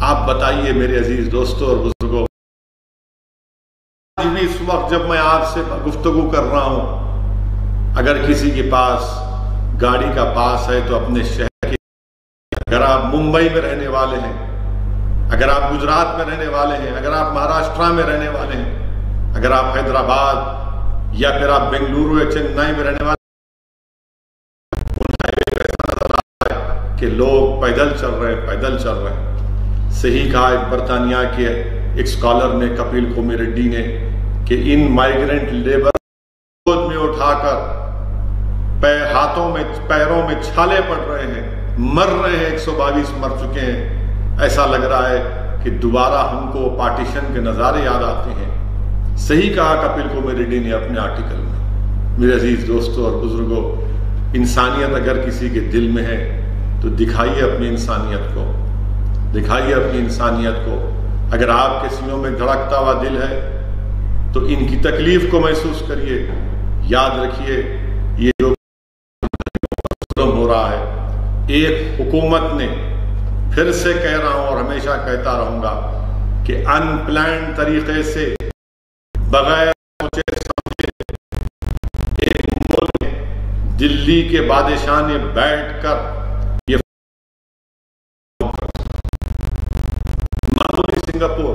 آپ بتائیے میرے عزیز دوستوں اور بزرگوں، آج بھی اس وقت جب میں آپ سے گفتگو کر رہا ہوں، اگر کسی کے پاس گاڑی کا پاس ہے تو اپنے شہر کے، اگر آپ ممبئی میں رہنے والے ہیں، اگر آپ گجرات میں رہنے والے ہیں، اگر آپ مہاراشٹرا میں رہنے والے ہیں، اگر آپ حیدرآباد یا پھر آپ بنگلورو یا چنئی میں رہنے والے ہیں، کہ لوگ پیدل چل رہے ہیں۔ صحیح کہا ایک برطانیہ کے ایک سکالر نے، کپیل کومی ریڈی نے، کہ ان مائیگرنٹ لیبر گود میں اٹھا کر ہاتھوں میں، پیروں میں چھالے پڑ رہے ہیں، مر رہے ہیں، 122 مر چکے ہیں۔ ایسا لگ رہا ہے کہ دوبارہ ہم کو پارٹیشن کے نظارے یاد آتے ہیں۔ صحیح کہا کپیل کومی ریڈی نے اپنے آرٹیکل میں۔ میرے عزیز دوستوں اور بزرگوں، انسانیت اگر کسی کے دل میں ہے تو دکھائیے اپنی انسانیت کو، دکھائیے اپنی انسانیت کو۔ اگر آپ کے سینوں میں دھڑکتا ہوا دل ہے تو ان کی تکلیف کو محسوس کریے۔ یاد رکھیے یہ جو ظلم ہو رہا ہے، ایک حکومت نے، پھر سے کہہ رہا ہوں اور ہمیشہ کہتا رہوں گا کہ ان پلانڈ طریقے سے، بغیر سوچے سمجھے، ایک ملک دلی کے بادشاہ نے بیٹھ کر یہ معمولی سنگاپور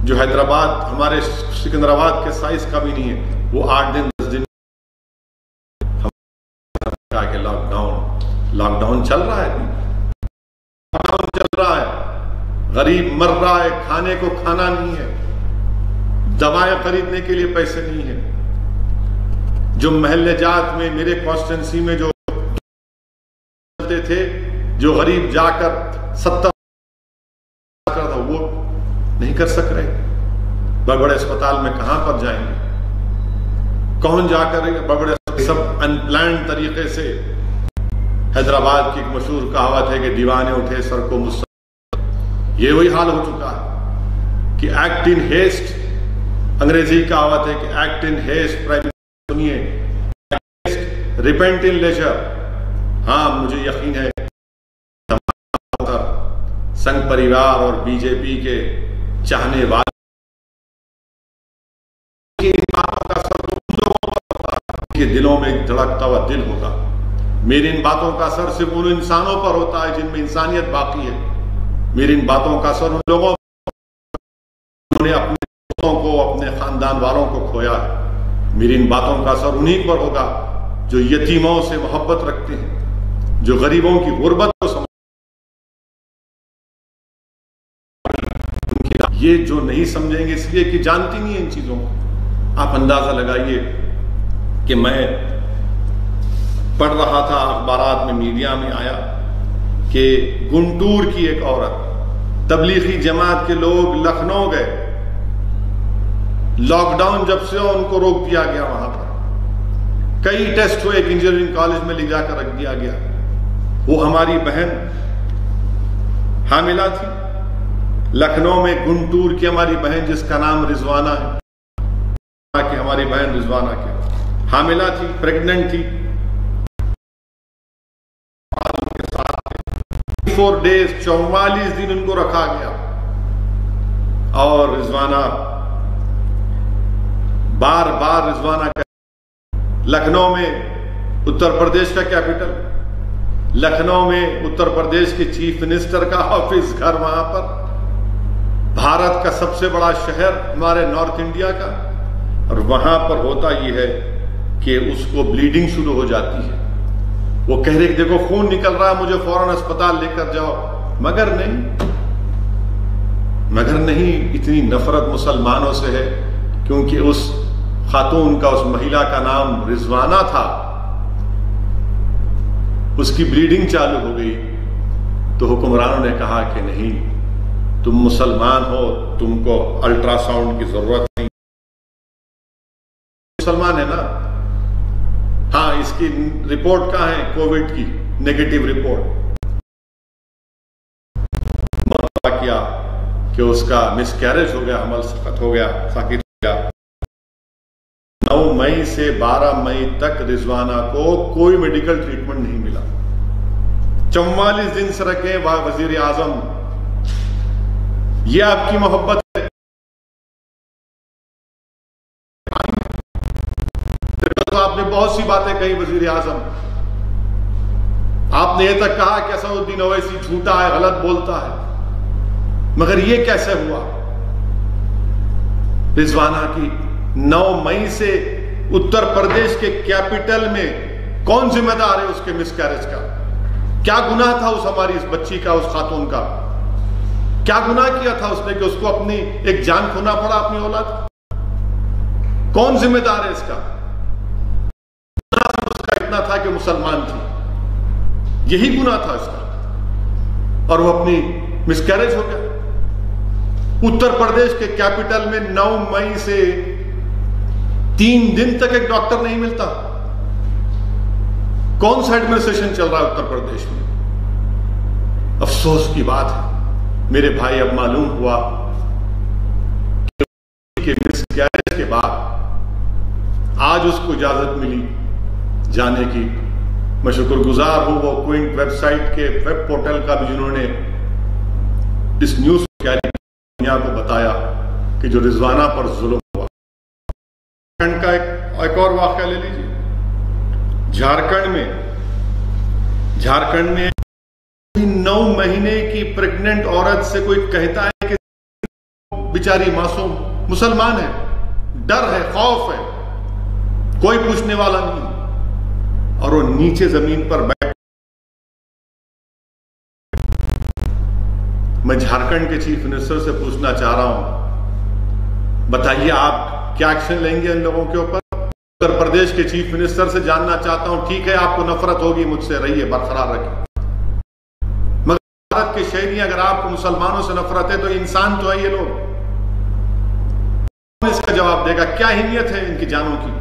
جو حیدرآباد، ہمارے سکندرآباد کے سائز کا بھی نہیں ہے، وہ 8 دن 10 دن کہ لاک ڈاؤن چل رہا ہے، غریب مر رہا ہے، کھانے کو کھانا نہیں ہے، دوائیں خریدنے کے لیے پیسے نہیں ہیں۔ جو محلے جات میں، میرے کانسٹیٹنسی میں جو چلتے تھے، جو غریب جا کر 70 تھا، وہ نہیں کر سک رہے۔ بڑے بڑے اسپتال میں کہاں پر جائیں گے؟ کون جا کر بڑے بڑے سب ان پلانڈ طریقے سے۔ حیدرآباد کی ایک مشہور کہاوت ہے کہ دیوانے اٹھے سر کو مس، یہ وہی حال ہو چکا ہے کہ ایکٹ ان ہیسٹ، انگریزی کہاوت ہے کہ ایکٹ ان ہیسٹ، پرائم سنیے، ریپینٹ ان لیجر۔ ہاں مجھے یقین ہے سنگھ پریوار اور بی جے پی کے چاہنے والے کے دلوں میں ایک دھڑکتا ہوا دل ہوگا۔ میری ان باتوں کا اثر صرف ان انسانوں پر ہوتا ہے جن میں انسانیت باقی ہے۔ میری ان باتوں کا اثر ان لوگوں نے اپنے دوستوں کو، اپنے خاندان والوں کو کھویا ہے۔ میری ان باتوں کا اثر انہی پر ہوگا جو یتیموں سے محبت رکھتے ہیں، جو غریبوں کی غربت کو سمجھتے یہ جو نہیں سمجھیں گے اس لیے کہ جانتی نہیں ہیں ان چیزوں کو۔ آپ اندازہ لگائیے کہ میں پڑھ رہا تھا اخبارات میں، میڈیا میں آیا کہ گنٹور کی ایک عورت، تبلیغی جماعت کے لوگ لکھنؤ گئے، لاک ڈاؤن جب سے ان کو روک دیا گیا، وہاں پر کئی ٹیسٹ ہوئے، ایک انجینئرنگ کالج میں لے جا کر رکھ دیا گیا۔ وہ ہماری بہن حاملہ تھی لکھنؤ میں، گنٹور کی ہماری بہن جس کا نام رضوانہ ہے، کہ ہماری بہن رضوانہ کے حاملہ تھی، پریگننٹ تھی، 4 days 44 دن ان کو رکھا گیا، اور رضوانہ بار بار رضوانہ کا لکھنؤ میں، اتر پردیش کا کیپٹل، لکھنؤ میں اتر پردیش کے چیف منسٹر کا آفس، گھر وہاں پر، بھارت کا سب سے بڑا شہر ہمارے نارتھ انڈیا کا، اور وہاں پر ہوتا یہ ہے کہ اس کو بلیڈنگ شروع ہو جاتی ہے، وہ کہہ رہے کہ دیکھو خون نکل رہا ہے، مجھے فوراً اسپتال لے کر جاؤ، مگر نہیں، اتنی نفرت مسلمانوں سے ہے، کیونکہ اس خاتون کا، اس مہیلا کا نام رضوانہ تھا، اس کی بلیڈنگ چالو ہو گئی، تو حکمرانوں نے کہا کہ نہیں، تم مسلمان ہو، تم کو الٹرا ساؤنڈ کی ضرورت نہیں، مسلمان ہے نا، ہاں اس کی رپورٹ کہاں ہے، کووڈ کی نیگیٹو رپورٹ، مطلب کیا کہ اس کا مس کیریج ہو گیا، حمل ساقط ہو گیا، ساقط ہو گیا۔ 9 مئی سے 12 مئی تک رضوانہ کو کوئی میڈیکل ٹریٹمنٹ نہیں ملا، 44 دن سے رکھے وزیر اعظم، یہ آپ کی محبت ہے؟ آپ نے بہت سی باتیں کہی وزیر اعظم، آپ نے یہ تک کہا کہ اسد الدین اویسی جھوٹا ہے، غلط بولتا ہے، مگر یہ کیسے ہوا؟ رضوانہ کی 9 مئی سے اتر پردیش کے کیپٹل میں کون ذمہ دار ہے اس کے مس کیریج کا؟ کیا گناہ تھا اس ہماری اس بچی کا، اس خاتون کا؟ کیا گناہ کیا تھا اس نے کہ اس کو اپنی ایک جان کھونا پڑا، اپنی اولاد؟ کون ذمہ دار ہے اس کا؟ اس کا اتنا تھا کہ مسلمان تھی، یہی گناہ تھا اس کا، اور وہ اپنی مس کیریج ہو گیا۔ اتر پردیش کے کیپٹل میں 9 مئی سے 3 دن تک ایک ڈاکٹر نہیں ملتا۔ کون سا ایڈمنسٹریشن چل رہا ہے اتر پردیش میں؟ افسوس کی بات ہے میرے بھائی، اب معلوم ہوا کہ مس کیریج کے بعد آج اس کو اجازت ملی جانے کی۔ میں شکر گزار ہوں وہ کوئنٹ ویب سائٹ کے ویب پورٹل کا بھی، جنہوں نے اس نیوز کو دنیا کو بتایا کہ جو رضوانہ پر ظلم ہوا۔ جھارکھنڈ کا ایک اور واقعہ لے لیجیے، جھارکھنڈ میں 9 مہینے کی پریگننٹ عورت سے کوئی کہتا ہے کہ بیچاری معصوم مسلمان ہے، ڈر ہے، خوف ہے، کوئی پوچھنے والا نہیں، اور وہ نیچے زمین پر بیٹھ۔ میں جھارکھنڈ کے چیف منسٹر سے پوچھنا چاہ رہا ہوں، بتائیے آپ کیا ایکشن لیں گے ان لوگوں کے اوپر؟ اتر پردیش کے چیف منسٹر سے جاننا چاہتا ہوں، ٹھیک ہے آپ کو نفرت ہوگی مجھ سے، رہیے، برقرار رکھیں، مگر بھارت کے شہری اگر آپ کو مسلمانوں سے نفرت ہے تو انسان تو ہے یہ لوگ، کون اس کا جواب دے گا؟ کیا اہمیت ہے ان کی جانوں کی؟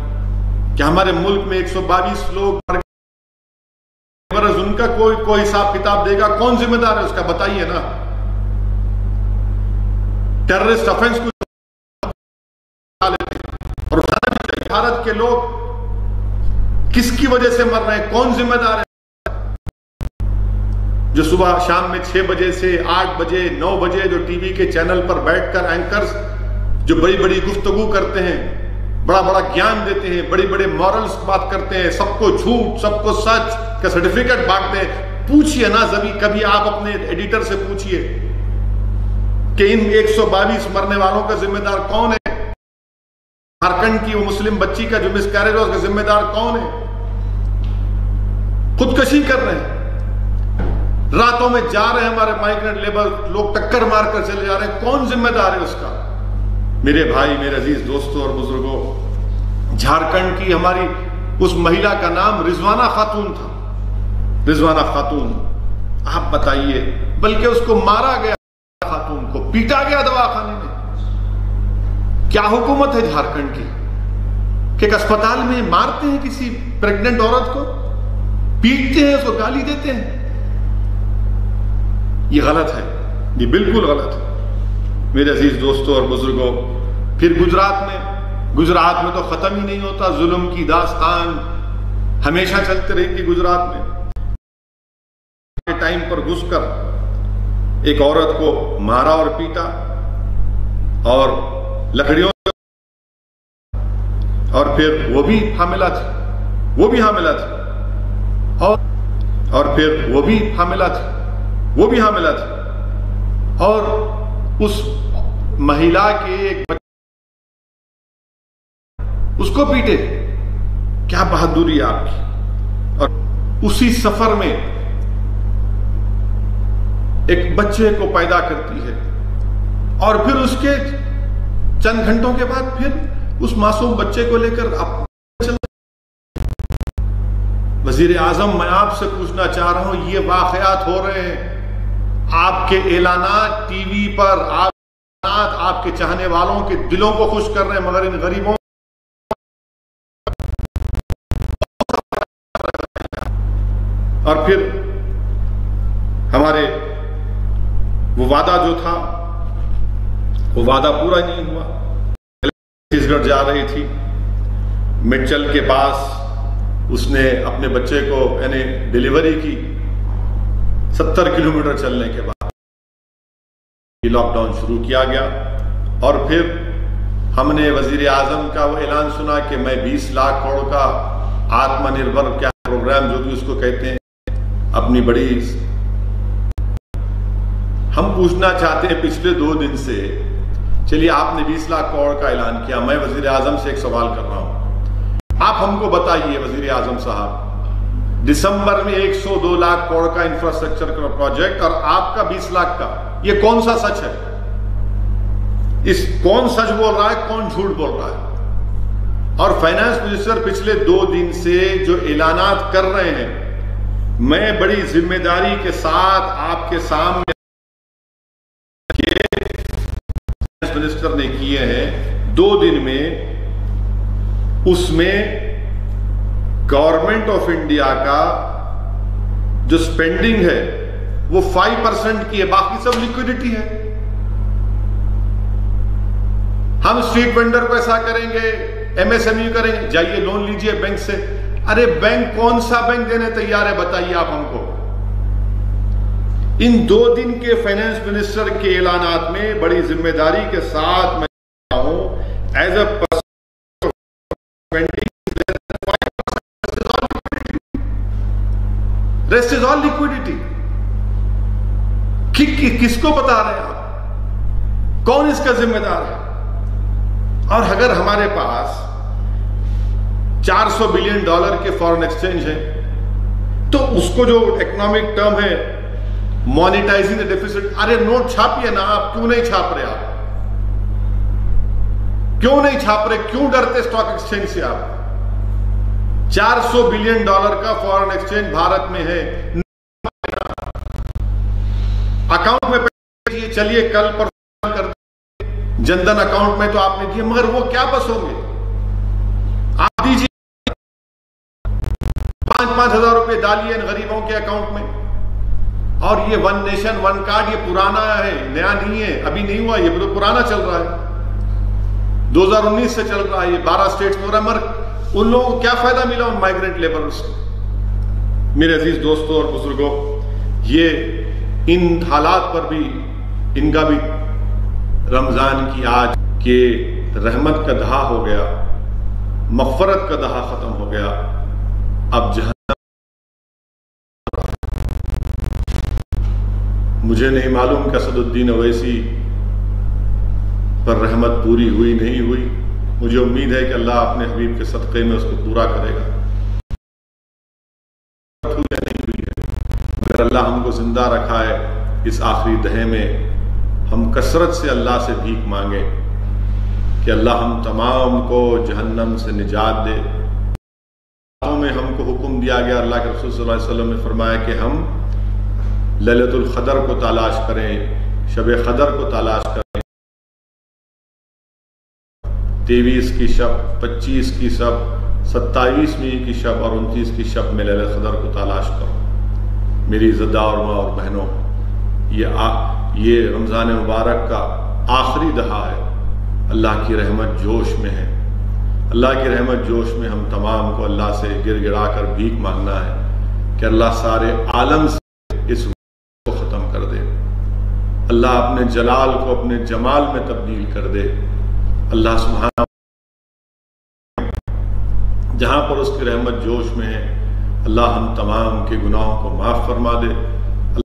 کیا ہمارے ملک میں 122 لوگ مر گئے، ان کا کوئی حساب کتاب دے گا؟ کون ذمہ دار ہے اس کا؟ بتائیے نا۔ ٹیررسٹ افینس کو اور اٹھانا بھی چاہیے۔ بھارت کے لوگ کس کی وجہ سے مر رہے ہیں؟ کون ذمہ دار ہے؟ جو صبح شام میں 6 بجے سے 8 بجے 9 بجے جو ٹی وی کے چینل پر بیٹھ کر اینکرز جو بڑی بڑی گفتگو کرتے ہیں، بڑا بڑا گیان دیتے ہیں، بڑی بڑے مورلز بات کرتے ہیں، سب کو جھوٹ سب کو سچ کا سرٹیفکیٹ بانٹتے ہیں، پوچھئے نا کبھی آپ اپنے ایڈیٹر سے پوچھئے کہ ان 122 مرنے والوں کا ذمہ دار کون ہے؟ جھارکھنڈ کی وہ مسلم بچی کا جو مس کیریج ہوا اس کا ذمہ دار کون ہے؟ خودکشی کر رہے ہیں، راتوں میں جا رہے ہیں ہمارے مائیگرنٹ لیبر لوگ، ٹکر مار کر چلے جا رہے ہیں، کون ذمہ دار ہے اس کا؟ میرے بھائی، میرے عزیز دوستوں اور بزرگوں، جھارکھنڈ کی ہماری اس مہیلا کا نام رضوانہ خاتون تھا، رضوانہ خاتون، آپ بتائیے، بلکہ اس کو مارا گیا، خاتون کو پیٹا گیا دواخانے میں۔ کیا حکومت ہے جھارکھنڈ کی کہ ایک اسپتال میں مارتے ہیں کسی پریگننٹ عورت کو، پیٹتے ہیں، اس کو گالی دیتے ہیں؟ یہ غلط ہے، یہ بالکل غلط ہے میرے عزیز دوستوں اور بزرگوں۔ پھر گجرات میں تو ختم ہی نہیں ہوتا، ظلم کی داستان ہمیشہ چلتے رہی تھی گجرات میں۔ ٹائم پر گھس کر ایک عورت کو مارا اور پیٹا اور لکڑیوں، اور پھر وہ بھی حاملہ تھی، اور پھر وہ بھی حاملہ تھی، اور اس مہیلا کے ایک اس کو پیٹے۔ کیا بہادری آپ کی! اور اسی سفر میں ایک بچے کو پیدا کرتی ہے، اور پھر اس کے چند گھنٹوں کے بعد پھر اس معصوم بچے کو لے کر وزیر اعظم، میں آپ سے پوچھنا چاہ رہا ہوں، یہ واقعات ہو رہے ہیں، آپ کے اعلانات ٹی وی پر، آپ کے چاہنے والوں کے دلوں کو خوش کر رہے ہیں، مگر ان غریبوں اور پھر ہمارے وہ وعدہ جو تھا وہ وعدہ پورا نہیں ہوا۔ چھتیس گڑھ جا رہی تھی، مڈچل کے پاس اس نے اپنے بچے کو یعنی ڈیلیوری کی، 70 کلومیٹر چلنے کے بعد یہ لاک ڈاؤن شروع کیا گیا، اور پھر ہم نے وزیر اعظم کا وہ اعلان سنا کہ میں 20 لاکھ کروڑ کا آتم نربھر کیا پروگرام جو بھی اس کو کہتے ہیں، اپنی بڑی، ہم پوچھنا چاہتے ہیں پچھلے 2 دن سے، چلیے آپ نے 20 لاکھ کروڑ کا اعلان کیا، میں وزیر اعظم سے ایک سوال کر رہا ہوں، آپ ہم کو بتائیے وزیر اعظم صاحب، دسمبر میں 102 لاکھ کروڑ کا انفراسٹرکچر کا پروجیکٹ اور آپ کا 20 لاکھ کا، یہ کون سا سچ ہے؟ کون سچ بول رہا ہے، کون جھوٹ بول رہا ہے؟ اور فائنانس منسٹر پچھلے 2 دن سے جو اعلانات کر رہے ہیں، میں بڑی ذمہ داری کے ساتھ آپ کے سامنے منسٹر نے کیے ہیں 2 دن میں، اس میں گورنمنٹ آف انڈیا کا جو سپینڈنگ ہے وہ 5% کی ہے، باقی سب لیکوڈیٹی ہے۔ ہم اسٹریٹ وینڈر کو ایسا کریں گے، ایم ایس ایم ای کریں گے، جائیے لون لیجئے بینک سے، ارے بینک کون سا بینک دینے تیار ہے بتائیے آپ ہم کو؟ ان 2 دن کے فائنانس منسٹر کے اعلانات میں بڑی ذمہ داری کے ساتھ میں کہتا ہوں، as a rest is all liquidity. کس کو بتا رہے ہیں آپ؟ کون اس کا ذمہ دار ہے؟ اور اگر ہمارے پاس $400 بلین کے فارن ایکسچینج ہے، تو اس کو جو اکنامک ٹرم ہے مانیٹائزنگ ڈیفیسٹ، ارے نوٹ چھاپیے نا آپ، کیوں نہیں چھاپ رہے آپ؟ کیوں نہیں چھاپ رہے؟ کیوں ڈرتے اسٹاک ایکسچینج سے آپ؟ $400 بلین کا فارن ایکسچینج بھارت میں ہے، اکاؤنٹ میں پیسے چلیے کل پر کر دیں، جن دھن اکاؤنٹ میں تو آپ نے دیے، مگر وہ کیا بس ہوں گے؟ آپ دیجیے 5-5 ہزار روپے ڈالیے ان غریبوں کے اکاؤنٹ میں۔ اور یہ 1 نیشن 1 کارڈ یہ پرانا ہے، نیا نہیں ہے، ابھی نہیں ہوا، یہ تو پرانا چل رہا ہے، 2019 سے چل رہا ہے، یہ 12 اسٹیٹس میں ہو رہا ہے، مگر ان لوگوں کو کیا فائدہ ملا ان مائیگرنٹ لیبرز سے؟ میرے عزیز دوستوں اور بزرگوں، یہ ان حالات پر بھی ان کا بھی رمضان کی آج کہ رحمت کا دہا ہو گیا، مغفرت کا دہا ختم ہو گیا، اب جہنم، مجھے نہیں معلوم کہ اسد الدین اویسی پر رحمت پوری ہوئی نہیں ہوئی، مجھے امید ہے کہ اللہ اپنے حبیب کے صدقے میں اس کو پورا کرے گا، مگر اللہ ہم کو زندہ رکھا ہے اس آخری دہے میں، ہم کثرت سے اللہ سے بھیک مانگیں کہ اللہ ہم تمام کو جہنم سے نجات دے۔ میں ہم کو حکم دیا گیا، اللہ کے رسول صلی اللہ علیہ وسلم نے فرمایا کہ ہم لیلۃ القدر کو تلاش کریں، شب قدر کو تلاش کریں، 23 کی شب، 25 کی شب، 27ویں کی شب اور 29 کی شب میں لیلۃ القدر کو تلاش کرو۔ میری عزتدار اور ماں اور بہنوں، یہ رمضان مبارک کا آخری دہا ہے، اللہ کی رحمت جوش میں ہے، اللہ کی رحمت جوش میں ہم تمام کو اللہ سے گر گڑا کر بھیک مانگنا ہے کہ اللہ سارے عالم سے اس وقت کو ختم کر دے، اللہ اپنے جلال کو اپنے جمال میں تبدیل کر دے، اللہ سبحانہ جہاں پر اس کی رحمت جوش میں ہے اللہ ہم تمام کے گناہوں کو معاف فرما دے، اللہ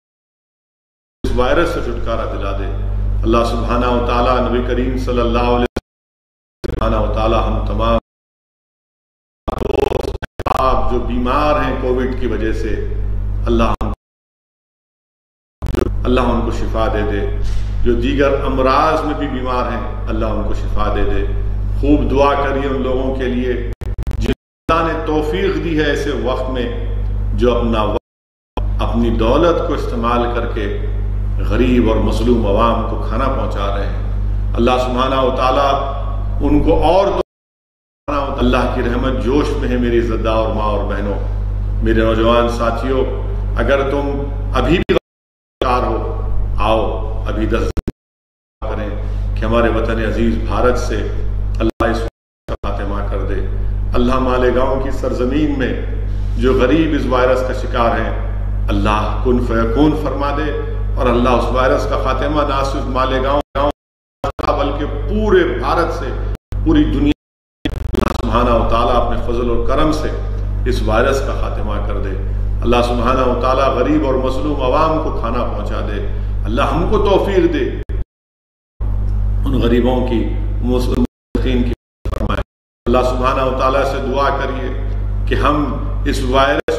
اس وائرس سے چھٹکارا دلا دے، اللہ سبحانہ و تعالیٰ نبی کریم صلی اللہ علیہ وسلم سبحانہ و تعالیٰ ہم تمام آپ جو بیمار ہیں کووڈ کی وجہ سے اللہ ان کو شفا دے دے، جو دیگر امراض میں بھی بیمار ہیں اللہ ان کو شفا دے دے۔ خوب دعا کریے ان لوگوں کے لیے جن اللہ نے توفیق دی ہے ایسے وقت میں، جو اپنا وقت اپنی دولت کو استعمال کر کے غریب اور مظلوم عوام کو کھانا پہنچا رہے ہیں، اللہ سبحانہ و تعالیٰ ان کو اور اللہ کی رحمت جوش میں ہے۔ میری عزتدار اور ماں اور بہنوں، میرے نوجوان ساتھیوں، اگر تم ابھی بھی غمگسار ہو، آؤ ابھی 10 کریں کہ ہمارے وطن عزیز بھارت سے اللہ اس کا خاتمہ کر دے۔ اللہ مالیگاؤں کی سرزمین میں جو غریب اس وائرس کا شکار ہیں اللہ کن فیکون فرما دے، اور اللہ اس وائرس کا خاتمہ نہ صرف مالیگاؤں بلکہ پورے بھارت سے پوری دنیا سبحانہ و تعالیٰ اپنے فضل اور کرم سے اس وائرس کا خاتمہ کر دے۔ اللہ سبحانہ و تعالیٰ غریب اور مظلوم عوام کو کھانا پہنچا دے، اللہ ہم کو توفیق دے ان غریبوں کی مسلمین کی فرمائے۔ اللہ سبحانہ و تعالیٰ سے دعا کریے کہ ہم اس وائرس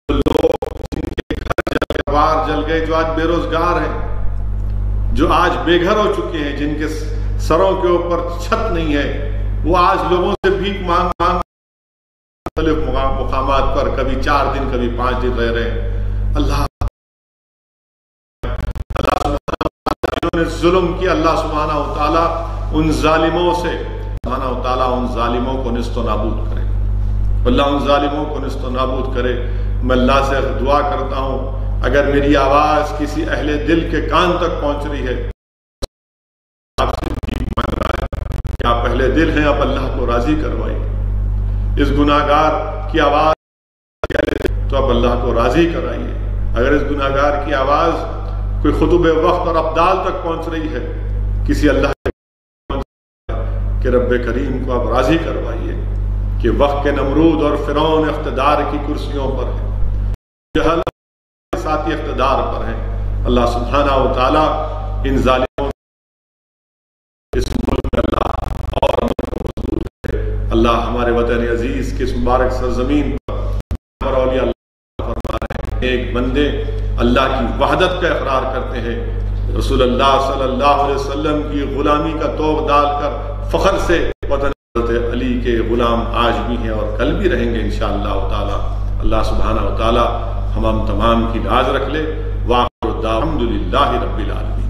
لوگ جن کے گھر جل گئے، بار جل گئے، جو آج بے روزگار ہیں، جو آج بے گھر ہو چکے ہیں، جن کے سروں کے اوپر چھت نہیں ہے، وہ آج لوگوں سے بھیک مانگ مانگ مختلف مقامات پر کبھی 4 دن کبھی 5 دن رہ رہے ہیں۔ اللہ سبحانہ وتعالیٰ جنہوں نے ظلم کیا، اللہ سبحانہ وتعالیٰ ان ظالموں سے سبحانہ وتعالیٰ ان ظالموں کو نست و نابود کرے، اللہ ان ظالموں کو نست و نابود کرے۔ میں اللہ سے دعا کرتا ہوں اگر میری آواز کسی اہل دل کے کان تک پہنچ رہی ہے، آپ سے مانگ رہا ہے کہ آپ اہل دل ہیں، آپ اللہ کو راضی کروائیے، اس گناہگار کی آواز تو آپ اللہ کو راضی کرائیے۔ اگر اس گناہگار کی آواز کوئی خطب وقت اور ابدال تک پہنچ رہی ہے، کسی اللہ کہ رب کریم کو آپ راضی کروائیے کہ وقت کے نمرود اور فرعون اقتدار کی کرسیوں پر ہیں، جہل ساتھی اقتدار پر ہیں، اللہ سبحانہ و تعالیٰ ان ظالموں اس ملک میں اللہ اور مضبوط ہے۔ اللہ ہمارے وطن عزیز کے اس مبارک سرزمین پر اولیاء اللہ فرما رہے ہیں، ایک بندے اللہ کی وحدت کا اقرار کرتے ہیں، رسول اللہ صلی اللہ علیہ وسلم کی غلامی کا توغ ڈال کر فخر سے وطن حضرت علی کے غلام آج بھی ہیں اور کل بھی رہیں گے انشاءاللہ تعالی۔ اللہ سبحانہ و تعالی ہم تمام کی لاج رکھ لے۔ وآخر الدعوانا الحمدللہ رب العالمین۔